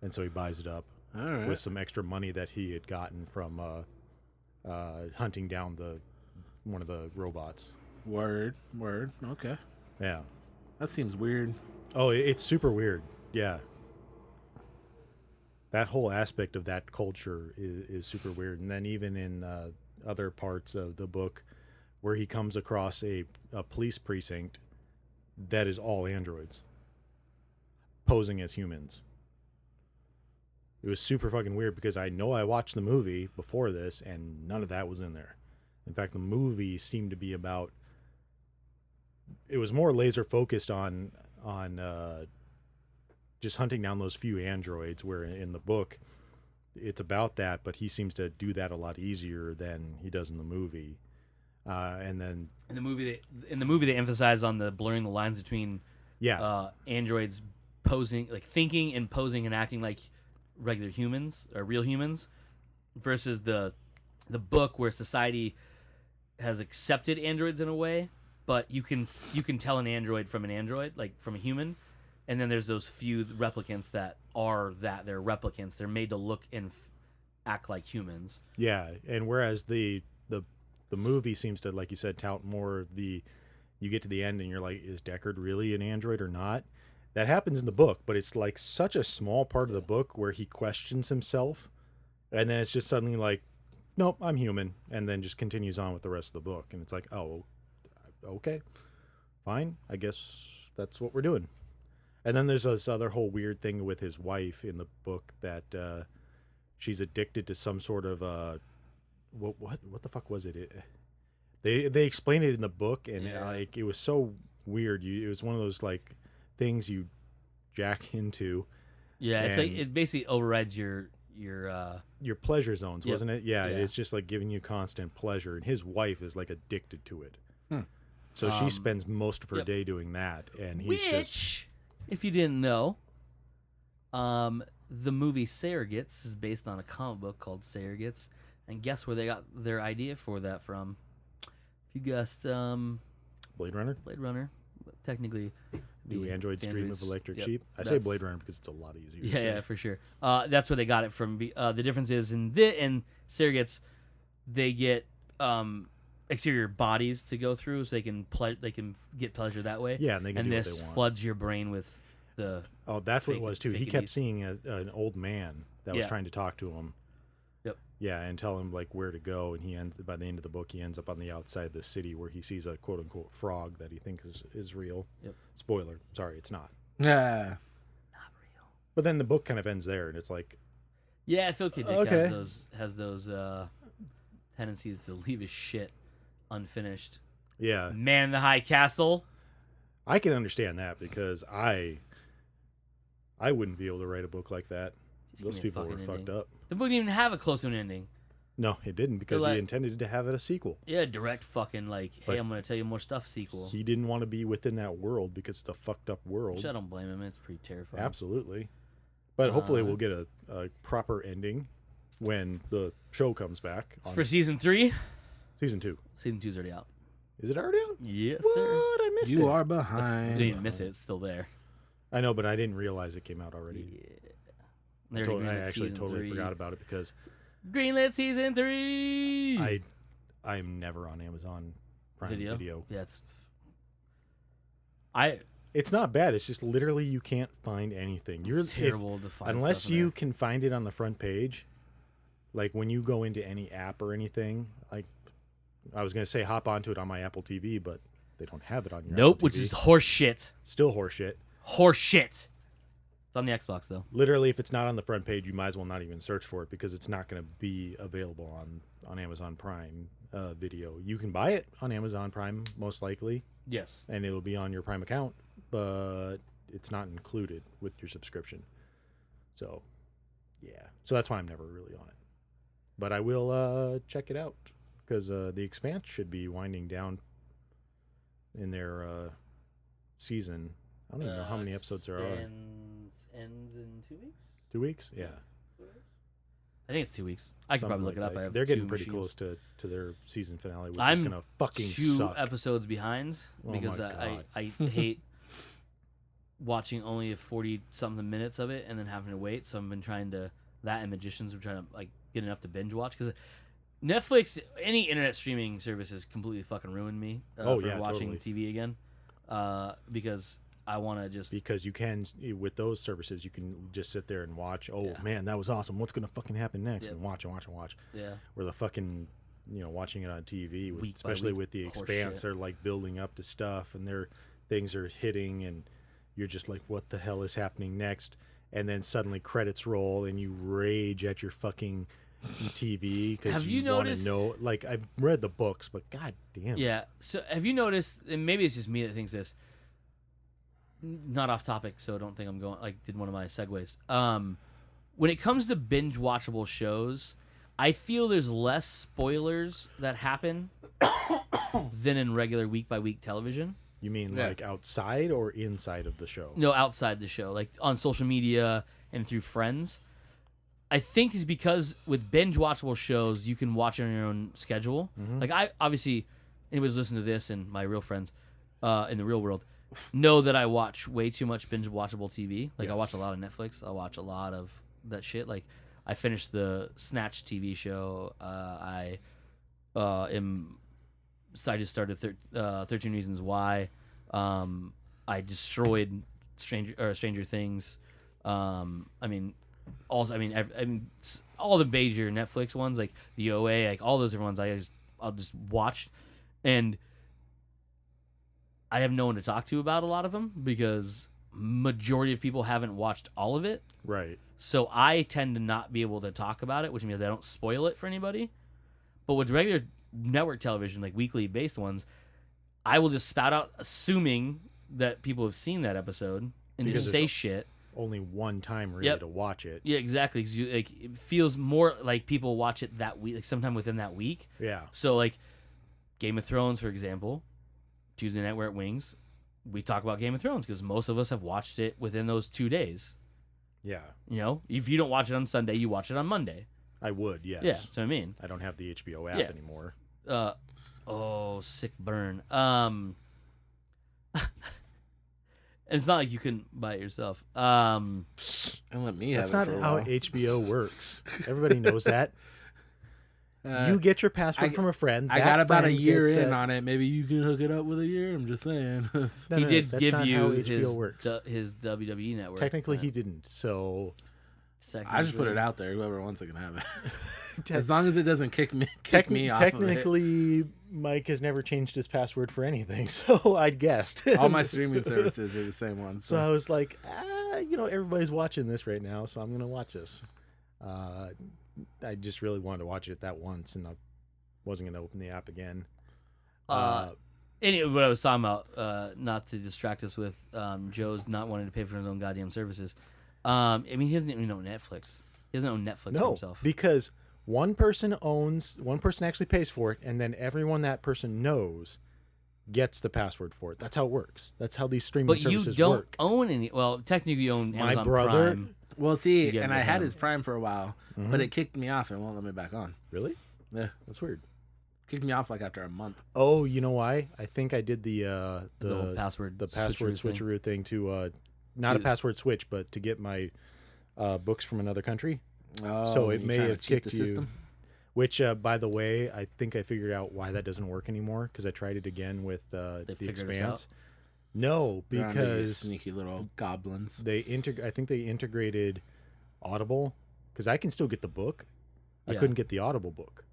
And so he buys it up All right. with some extra money that he had gotten from hunting down one of the robots. Word. Okay. Yeah. That seems weird. Oh, it's super weird. Yeah. That whole aspect of that culture is super weird. And then even in other parts of the book where he comes across a police precinct that is all androids posing as humans. It was super fucking weird because I know I watched the movie before this and none of that was in there. In fact, the movie seemed to be it was more laser focused on just hunting down those few androids, where in the book it's about that, but he seems to do that a lot easier than he does in the movie. And then In the movie, they emphasize on the blurring the lines between androids posing, like thinking and posing and acting like regular humans or real humans, versus the book where society has accepted androids in a way, but you can tell an android from an android, like from a human, and then there's those few replicants that they're replicants. They're made to look and act like humans. Yeah, and whereas the movie seems to, like you said, tout more you get to the end and you're like, is Deckard really an android or not? That happens in the book, but it's like such a small part of the book where he questions himself, and then it's just suddenly like, nope, I'm human, and then just continues on with the rest of the book, and it's like, oh, okay, fine, I guess that's what we're doing. And then there's this other whole weird thing with his wife in the book that she's addicted to some sort of what the fuck was it? They explained it in the book, and like it was so weird. It was one of those like things you jack into. Yeah, it's like it basically overrides your pleasure zones, wasn't it? Yeah, Yeah. it's just like giving you constant pleasure, and his wife is like addicted to it. So she spends most of her day doing that, and he's just. If you didn't know, the movie Surrogates is based on a comic book called Surrogates, and guess where they got their idea for that from? If you guessed, Blade Runner. Blade Runner, but technically. Do androids dream of electric sheep? I say Blade Runner because it's a lot easier. Yeah, yeah, for sure. That's where they got it from. The difference is in Surrogates, they get exterior bodies to go through, so they can get pleasure that way. Yeah, and they can do what they this want. floods your brain with the. Oh, that's what it was too. He kept fakities. seeing an old man that was trying to talk to him. Yep. Yeah, and tell him like where to go, and by the end of the book, he ends up on the outside of the city where he sees a quote unquote frog that he thinks is real. Yep. Spoiler. Sorry, it's not. Yeah. Not real. But then the book kind of ends there, and it's like. Yeah, Phil K. Dick Okay. has those tendencies to leave his shit unfinished. Yeah. Man in the High Castle. I can understand that because I wouldn't be able to write a book like that. Just give Those me a people were fucking fucked ending. up. The book didn't even have a close to an ending. No, it didn't because They're he like- intended to have it a sequel. Yeah, direct fucking like, hey, But- I'm gonna tell you more stuff sequel. He didn't want to be within that world because it's a fucked up world. Which I don't blame him. It's pretty terrifying. Absolutely. But hopefully we'll get a proper ending when the show comes back on For season 3, season 2. season 2's already out. Is it already out? Yes, What? sir. I missed it. You are You behind. didn't even miss it. It's still there. I know, but I didn't realize it came out already. Yeah. They already I greenlit actually season totally 3. forgot about it because Greenlit season 3. I'm never on Amazon Prime Video. Video. Yeah, It's not bad. It's just literally you can't find anything. it's terrible to find unless stuff in you there. can find it on the front page. Like when you go into any app or anything, like I was gonna say hop onto it on my Apple TV, but they don't have it on your Nope, Apple which TV. is horse shit. Still horseshit. Horse shit. It's on the Xbox though. Literally, if it's not on the front page, you might as well not even search for it because it's not going to be available on Amazon Prime Video. You can buy it on Amazon Prime most likely, Yes. and it'll be on your Prime account, but it's not included with your subscription. So, yeah. So that's why I'm never really on it. But I will check it out because The Expanse should be winding down in their season. I don't even know how many episodes there are. Ends in 2 weeks? 2 weeks? Yeah. I think it's 2 weeks. I can probably look it up. I have They're getting two pretty machines. close to their season finale, which I'm is gonna fucking 2 suck. episodes behind Oh because my I hate watching only 40 something minutes of it and then having to wait. So I've been trying to and Magicians. I'm trying to like get enough to binge watch because Netflix, any internet streaming services completely fucking ruined me for watching totally. TV again because I want to just Because you can, with those services, you can just sit there and watch. Oh man, that was awesome! What's gonna fucking happen next? Yep. And watch and watch and watch. yeah. Where the fucking, watching it on TV, Week by especially week, with the horse Expanse, shit. they're like building up to stuff, and their things are hitting, and you're just like, what the hell is happening next? And then suddenly credits roll, and you rage at your fucking TV because Have you want to noticed- know. Like I've read the books, but god damn. Yeah. So have you noticed, and maybe it's just me that thinks this, not off topic, so don't think I'm going like did one of my segues. When it comes to binge watchable shows, I feel there's less spoilers that happen than in regular week by week television. You mean Yeah. like outside or inside of the show? No, outside the show, like on social media and through friends. I think is because with binge watchable shows, you can watch it on your own schedule. Like I obviously, anybody's listening to this and my real friends in the real world know that I watch way too much binge watchable TV. Like I watch a lot of Netflix. I watch a lot of that shit. Like I finished the Snatch TV show. I just started 13 Reasons Why. I destroyed Stranger Things. I mean, all the major Netflix ones, like the OA, like all those other ones, I'll just watch, and I have no one to talk to about a lot of them because majority of people haven't watched all of it. Right. So I tend to not be able to talk about it, which means I don't spoil it for anybody. But with regular network television, like weekly based ones, I will just spout out assuming that people have seen that episode and Because just say it's shit. Only one time really Yep. to watch it. Yeah, exactly. 'Cause it feels more like people watch it that week, like sometime within that week. Yeah. So like Game of Thrones, for example, Tuesday night we're at Wings. We talk about Game of Thrones because most of us have watched it within those 2 days. Yeah. You know, if you don't watch it on Sunday, you watch it on Monday. I would, yes. Yeah, that's what I mean. I don't have the HBO app Yeah. anymore. Sick burn. It's not like you can buy it yourself. And let me have That's it not for a how while. HBO works. Everybody knows that. Uh, You get your password from a friend. I that got about a friend year gets in on it. Maybe you can hook it up with a year. I'm just saying. No, He no, did that's give not you how HBO works. his WWE network. Technically, he didn't. So I just put it out there. Whoever wants it can have it. As long as it doesn't kick me off of it. technically, Mike has never changed his password for anything. So I'd guessed. All my streaming services are the same ones. So I was like, everybody's watching this right now, so I'm gonna watch this. I just really wanted to watch it that once, and I wasn't gonna open the app again. Anyway, what I was talking about, not to distract us with Joe's not wanting to pay for his own goddamn services. I mean, he doesn't even own Netflix. He doesn't own Netflix for No, himself. because one person actually pays for it, and then everyone that person knows gets the password for it. That's how it works. That's how these streaming But you services don't work. own any. Well, technically, you own My Amazon brother- Prime. Well, So see, you get and it I with had him. his Prime for a while, but it kicked me off and won't let me back on. Really? Yeah, That's weird. kicked me off like after a month. Oh, you know why? I think I did the whole password switcheroo thing to not a Dude. password switch, but to get my books from another country. Oh, So it you may trying to have cheat kicked the you. system? Which, by the way, I think I figured out why that doesn't work anymore because I tried it again with the figured us Expanse. No, They're on to you because sneaky little goblins. I think they integrated Audible because I can still get the book. I Yeah. couldn't get the Audible book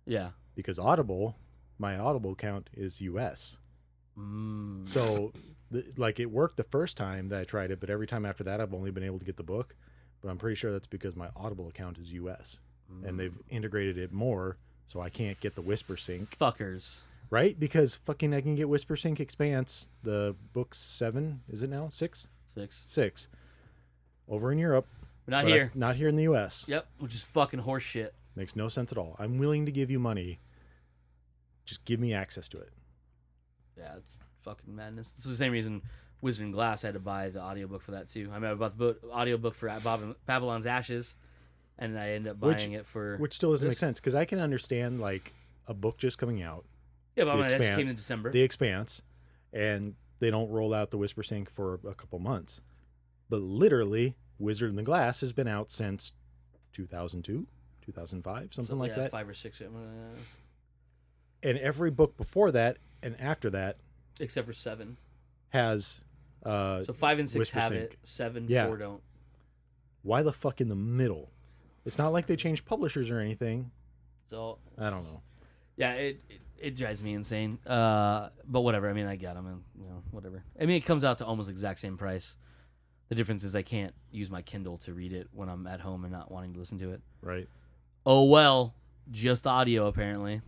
Yeah. because my Audible account is US. Mm. So, it worked the first time that I tried it, but every time after that, I've only been able to get the book. But I'm pretty sure that's because my Audible account is US, and they've integrated it more, so I can't get the Whisper Sync, Fuckers. right? Because fucking I can get Whisper Sync Expanse, the book 7, is it now 6? 6 over in Europe, We're not but here. not here in the US. Yep. Which is fucking horse shit. Makes no sense at all. I'm willing to give you money. Just give me access to it. Yeah, it's fucking madness. It's the same reason Wizard and Glass had to buy the audiobook for that too. I mean, I bought the audiobook for Babylon's Ashes, and I ended up buying it for Which still doesn't make this. sense because I can understand like a book just coming out, Yeah, but The that just Expanse- came in December. The Expanse, and they don't roll out the Whisper Sync for a couple months. But literally, Wizard and the Glass has been out since 2002, 2005, something like that. 5 or 6, And every book before that and after that except for 7. has So 5 and 6 Whisper have Sync. it. 7, Yeah. 4 don't. Why the fuck in the middle? It's not like they changed publishers or anything. So I don't know. yeah, it drives me insane. But whatever. I mean, I get them, and whatever. I mean, it comes out to almost the exact same price. The difference is I can't use my Kindle to read it when I'm at home and not wanting to listen to it. Right. Oh well, just audio apparently.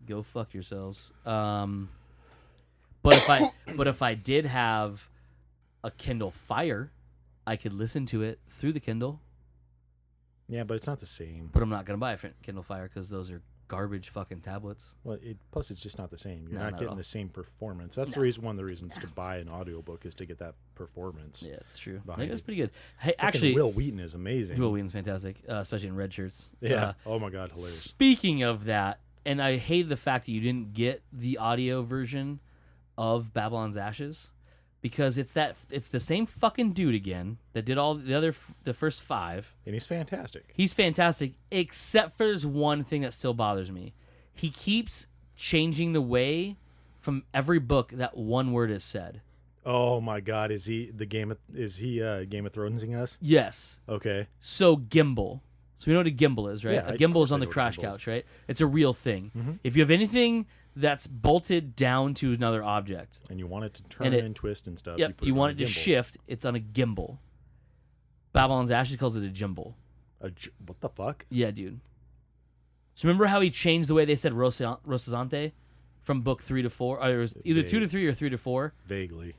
Go fuck yourselves. But if I did have a Kindle Fire. I could listen to it through the Kindle, Yeah, but it's not the same. but I'm not gonna buy a Kindle Fire because those are garbage fucking tablets. Well, plus it's just not the same. You're No, not not at getting all. the same performance. That's No. the reason. One of the reasons to buy an audiobook is to get that performance. Yeah, it's true. I Behind think that's it. pretty good. Hey, Fucking actually, Will Wheaton is amazing. Will Wheaton's fantastic, especially in red shirts. Yeah. Oh my god, hilarious. Speaking of that, and I hate the fact that you didn't get the audio version of Babylon's Ashes, because it's the same fucking dude again that did all the first 5. And he's fantastic. He's fantastic, except for there's one thing that still bothers me. He keeps changing the way from every book that one word is said. Oh my god, is he Game of Thronesing us? Yes. Okay. So gimbal. So we know what a gimbal is, right? Yeah, A of gimbal course is on I the know what crash gimbal is. couch, right? It's a real thing. Mm-hmm. If you have anything that's bolted down to another object, And you want it to turn And and, it- twist and stuff. yep, put you on want a it to gimbal. shift, it's on a gimbal. Babylon's Ashes calls it a gimbal. What the fuck? Yeah, dude. So remember how he changed the way they said Rossazante from book 3 to 4? Or it was either 2 to 3 or 3 to 4. Vaguely.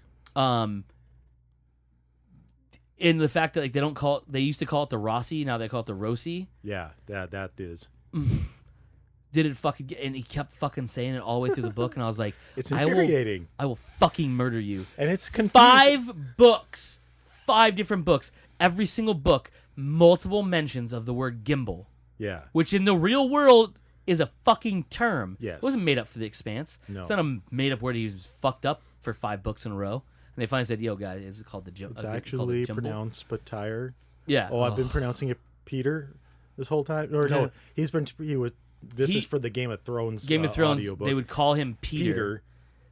In the fact that like they used to call it the Rossi, now they call it the Rossi. Yeah, that is. Did it fucking and he kept fucking saying it all the way through the book, and I was like, It's I will infuriating. fucking murder you. And it's confusing. 5 books, 5 different books, every single book, multiple mentions of the word gimbal, Yeah. which in the real world is a fucking term. Yes. It wasn't made up for The Expanse. No. It's not a made up word he was fucked up for 5 books in a row. And they finally said, yo, guys, it's called the gimbal. It's actually pronounced Patire. Yeah. Oh, I've been pronouncing it Peter this whole time. Or no, Yeah. he was. This is for the Game of Thrones. Game of Thrones, audiobook. they would call him Peter. Peter,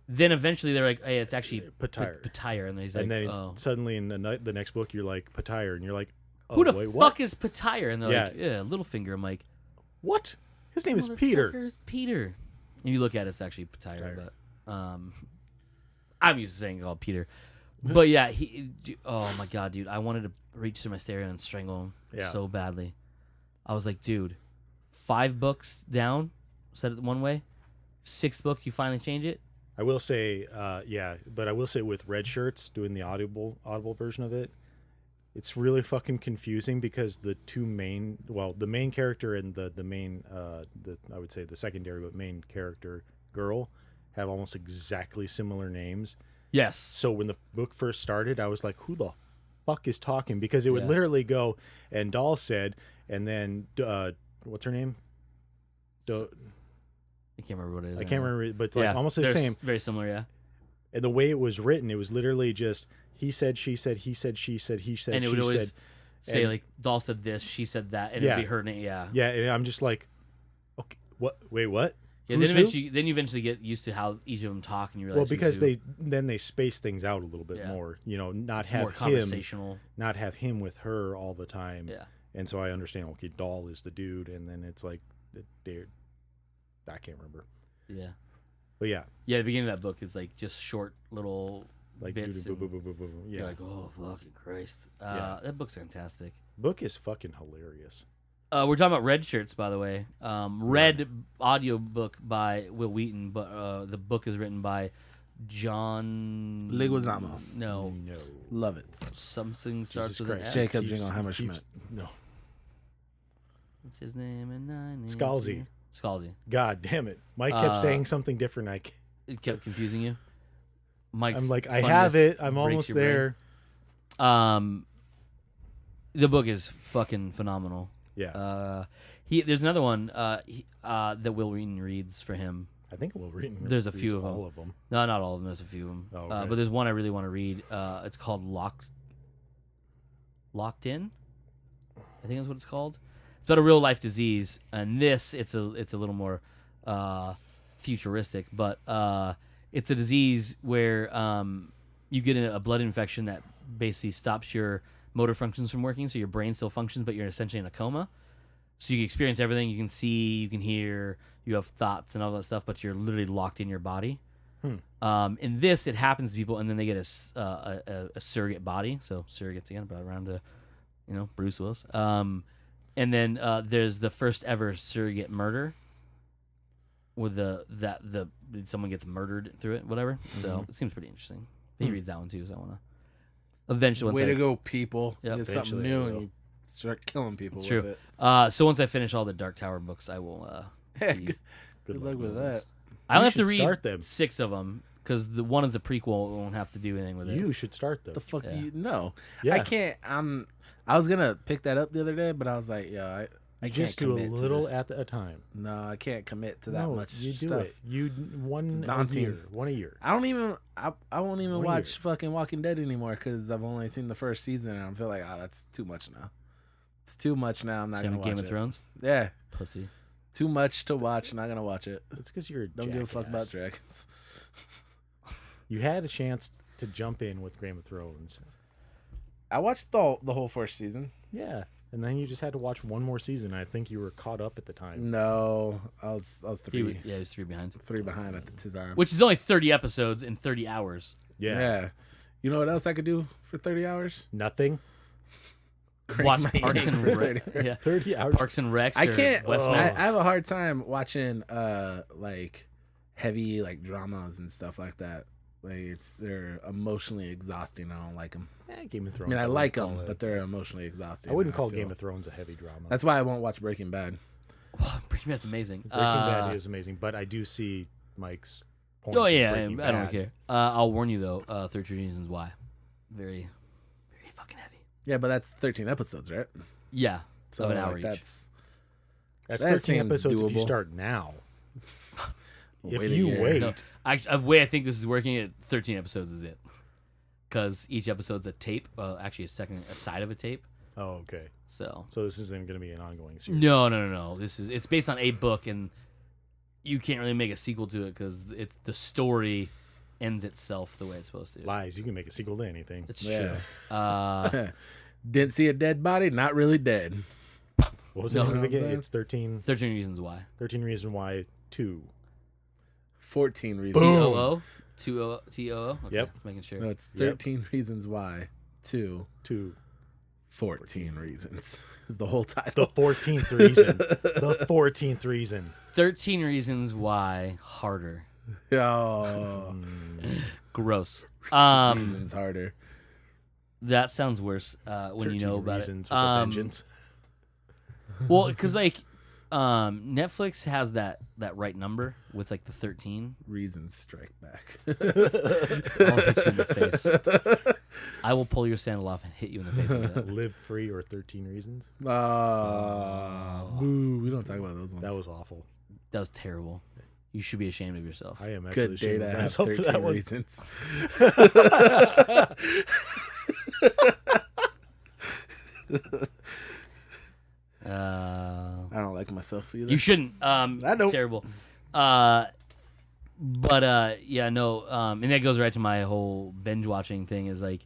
Then eventually they're like, hey, it's actually Patire. Patire. And he's like, and then oh. suddenly in the next book you're like Patire, and you're like, oh, Who the wait, fuck what? is Patire? And they're Yeah. like, yeah, Littlefinger. I'm like, What? His name is Peter. Motherfucker's Peter. And you look at it, it's actually Patire, but I'm used to saying it called Peter. But yeah, oh my god, dude, I wanted to reach through my stereo and strangle him so badly. I was like, dude, 5 books down, said it one way. 6th book, you finally change it. I will say, but I will say with red shirts doing the audible version of it, it's really fucking confusing because the main character and the main, I would say the secondary but main character girl have almost exactly similar names. Yes. So when the book first started, I was like, who the fuck is talking? Because it would Yeah. literally go, and Dahl said, and then, what's her name? I can't remember what it is. I can't remember, but like almost the they're same. Very similar, yeah. And the way it was written, it was literally just he said, she said, he said, she said, he said, And it she would always said. say, and- like, Dahl said this, she said that, and Yeah. it'd be her name, yeah. Yeah, and I'm just like, okay, what? Wait, what? Yeah, Who's then who? you eventually get used to how each of them talk, and you realize Well, who's because who. they space things out a little bit Yeah. more. You know, not It's more have him, conversational. not have him with her all the time. Yeah. And so I understand. Okay, Dahl is the dude, and then it's like, dude, I can't remember. Yeah. But yeah, Yeah, the beginning of that book is like just short little like bits. boo, and boo, boo, boo, boo, boo. You're Yeah, like, oh, fucking Christ. Yeah. That book's fantastic. book is fucking hilarious. We're talking about Red Shirts, by the way. Red audiobook by Will Wheaton, but the book is written by John Leguizamo. No. No, Love it. Something starts Jesus with an Christ. S. Jacob Jingleheimer Schmidt. No, What's his name? And nine Scalzi. Scalzi. God damn it! Mike kept saying something different. It kept confusing you. Mike's I'm like, I have funniness it. I'm breaks almost your brain. there. The book is fucking phenomenal. Yeah, There's another one that Will Wheaton reads for him. I think we'll read. There's a few of them. all of them. No, not all of them. There's a few of them. Oh, okay. But there's one I really want to read. It's called Locked In. I think that's what it's called. It's about a real life disease, and this it's a little more futuristic, but it's a disease where you get a blood infection that basically stops your motor functions from working, so your brain still functions, but you're essentially in a coma. So you can experience everything. You can see, you can hear, you have thoughts and all that stuff, but you're literally locked in your body. In this, it happens to people, and then they get a surrogate body. So surrogates again, brought around to, Bruce Willis. And then there's the first ever surrogate murder, with someone gets murdered through it, whatever. So it seems pretty interesting. He reads that one too, so I want to Eventually, once Way I, to go, people. Yep. Get something Eventually I new will. and you start killing people It's with true. it. So once I finish all the Dark Tower books, I will. Yeah, be- good luck with that. I only You have to should read start them. 6 of them because the one is a prequel. We won't have to do anything with it. You should start them. The fuck Yeah. do you know? Yeah. I can't. I was gonna pick that up the other day, but I was like, I can't Just do a commit to little this. at a time. No, I can't commit to that No, much you do stuff. it. You one a daunting. year. One a year. I don't even. I won't even 1 watch year. fucking Walking Dead anymore because I've only seen the first season and I feel like, that's too much now. It's too much now. I'm not Same gonna with watch Game of it. Thrones. Yeah, Pussy. too much to watch. Not gonna watch it. It's because you're a Don't give a fuck about jackass. dragons. You had a chance to jump in with Game of Thrones. I watched the whole first season. Yeah. And then you just had to watch one more season. I think you were caught up at the time. No, I was He 3 was 3 behind. behind at the Tizarm. Which is only 30 episodes in 30 hours. Yeah. You know what else I could do for 30 hours? Nothing. Crank Watch my Parks and for Rec. 30 Yeah. 30 hours. Parks and Recs. I or can't. Westworld. I have a hard time watching like heavy like dramas and stuff like that. Like they're emotionally exhausting. I don't like them. Game of I Thrones. mean, I wouldn't like call them, it- but they're emotionally exhausting. I wouldn't call feel. Game of Thrones a heavy drama. That's why I won't watch Breaking Bad. Breaking Bad's amazing. Breaking Bad is amazing, but I do see Mike's point. Oh of yeah, I Breaking don't Bad. care. I'll warn you though. 13 Reasons Why. Very, very fucking heavy. Yeah, but that's 13 episodes, right? Yeah. So Of an hour like, each. that's That's That 13 seems episodes if you doable. start now. If Wait a you year. wait, No, the way I think this is working at 13 episodes is it. Because each episode's a tape. Well, actually, a side of a tape. oh okay. So So this isn't going to be an ongoing series. no. It's based on a book, and you can't really make a sequel to it because the story ends itself the way it's supposed to. Lies. You can make a sequel to anything. It's Yeah. true. didn't see a dead body. Not really dead. What was No. it in the You know what I'm beginning? saying? It's 13 13 Reasons Why. Reasons why 2. 14 reasons. Boom. T-O-O? T-O-O? Okay, Yep. Making sure. No, it's Yep. 13 reasons why. 2. 2. 14 reasons is the whole The title. 14th reason. The 14th reason. 13 Reasons Why Harder. Oh, Gross. reasons harder. That sounds worse when you 13 know about reasons it. with a vengeance. Well, because like Netflix has that right number with like the 13. Reasons strike back. I'll hit you in the face. I will pull your sandal off and hit you in the face with it. Live Free or 13 Reasons. Boo. We don't talk about those ones. That was awful. That was terrible. You should be ashamed of yourself. I am actually good day ashamed to of have myself for 13 that one. reasons. I don't like myself either. You shouldn't. I don't. Terrible. Yeah, no. And that goes right to my whole binge watching thing. Is like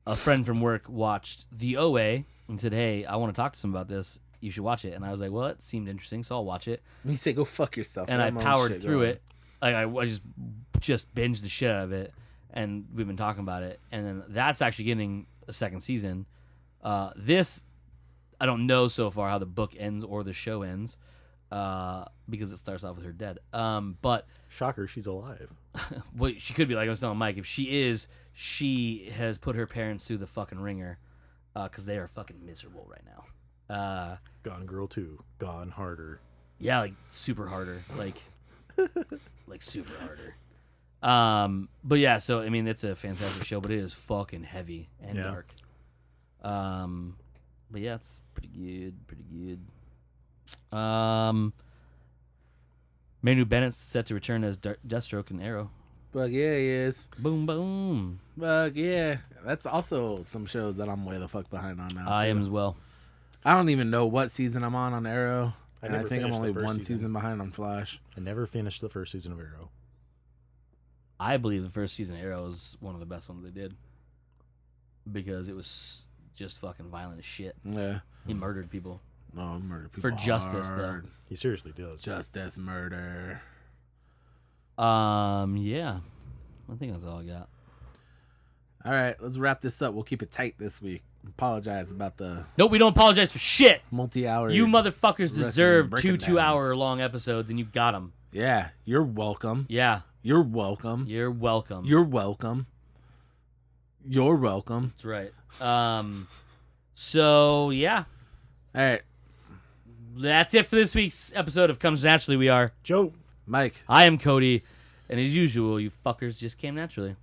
a friend from work watched the OA and said, "Hey, I want to talk to someone about this. You should watch it." And I was like, "Well, it seemed interesting, so I'll watch it." You say go fuck yourself. And I got my own powered shit through going. it. Like I just binged the shit out of it, and we've been talking about it. And then that's actually getting a second season. This I don't know so far how the book ends or the show ends, because it starts off with her dead. But Shocker, she's alive. well, she could be, like I was telling Mike. If she is, she has put her parents through the fucking ringer, because they are fucking miserable right now. Gone Girl 2. Gone Harder. Yeah, like super harder, like super harder. But yeah, so I mean, it's a fantastic show, but it is fucking heavy and Yeah. dark. But yeah, it's pretty good. Manu Bennett's set to return as Deathstroke and Arrow. Fuck yeah, he is. Boom, boom. Fuck yeah. That's also some shows that I'm way the fuck behind on now. I too. am as well. I don't even know what season I'm on Arrow. I And I never think I'm finished the only first one season. season behind on Flash. I never finished the first season of Arrow. I believe the first season of Arrow is one of the best ones they did, because it was just fucking violent as shit. Yeah. He murdered people No, murder people for justice, hard. He seriously does. Justice, murder. though. Yeah, I think that's all I got. All right, let's wrap this up. We'll keep it tight this week. Apologize about the Nope, we don't apologize for shit. multi-hour. You motherfuckers wrestling deserve breaking two downs. 2-hour long episodes, and you got them. Yeah, you're welcome. Yeah, You're welcome. you're welcome. You're welcome. You're welcome. That's right. So yeah, All right, that's it for this week's episode of Comes Naturally. We are Joe. Mike. I am Cody, and as usual, you fuckers just came naturally.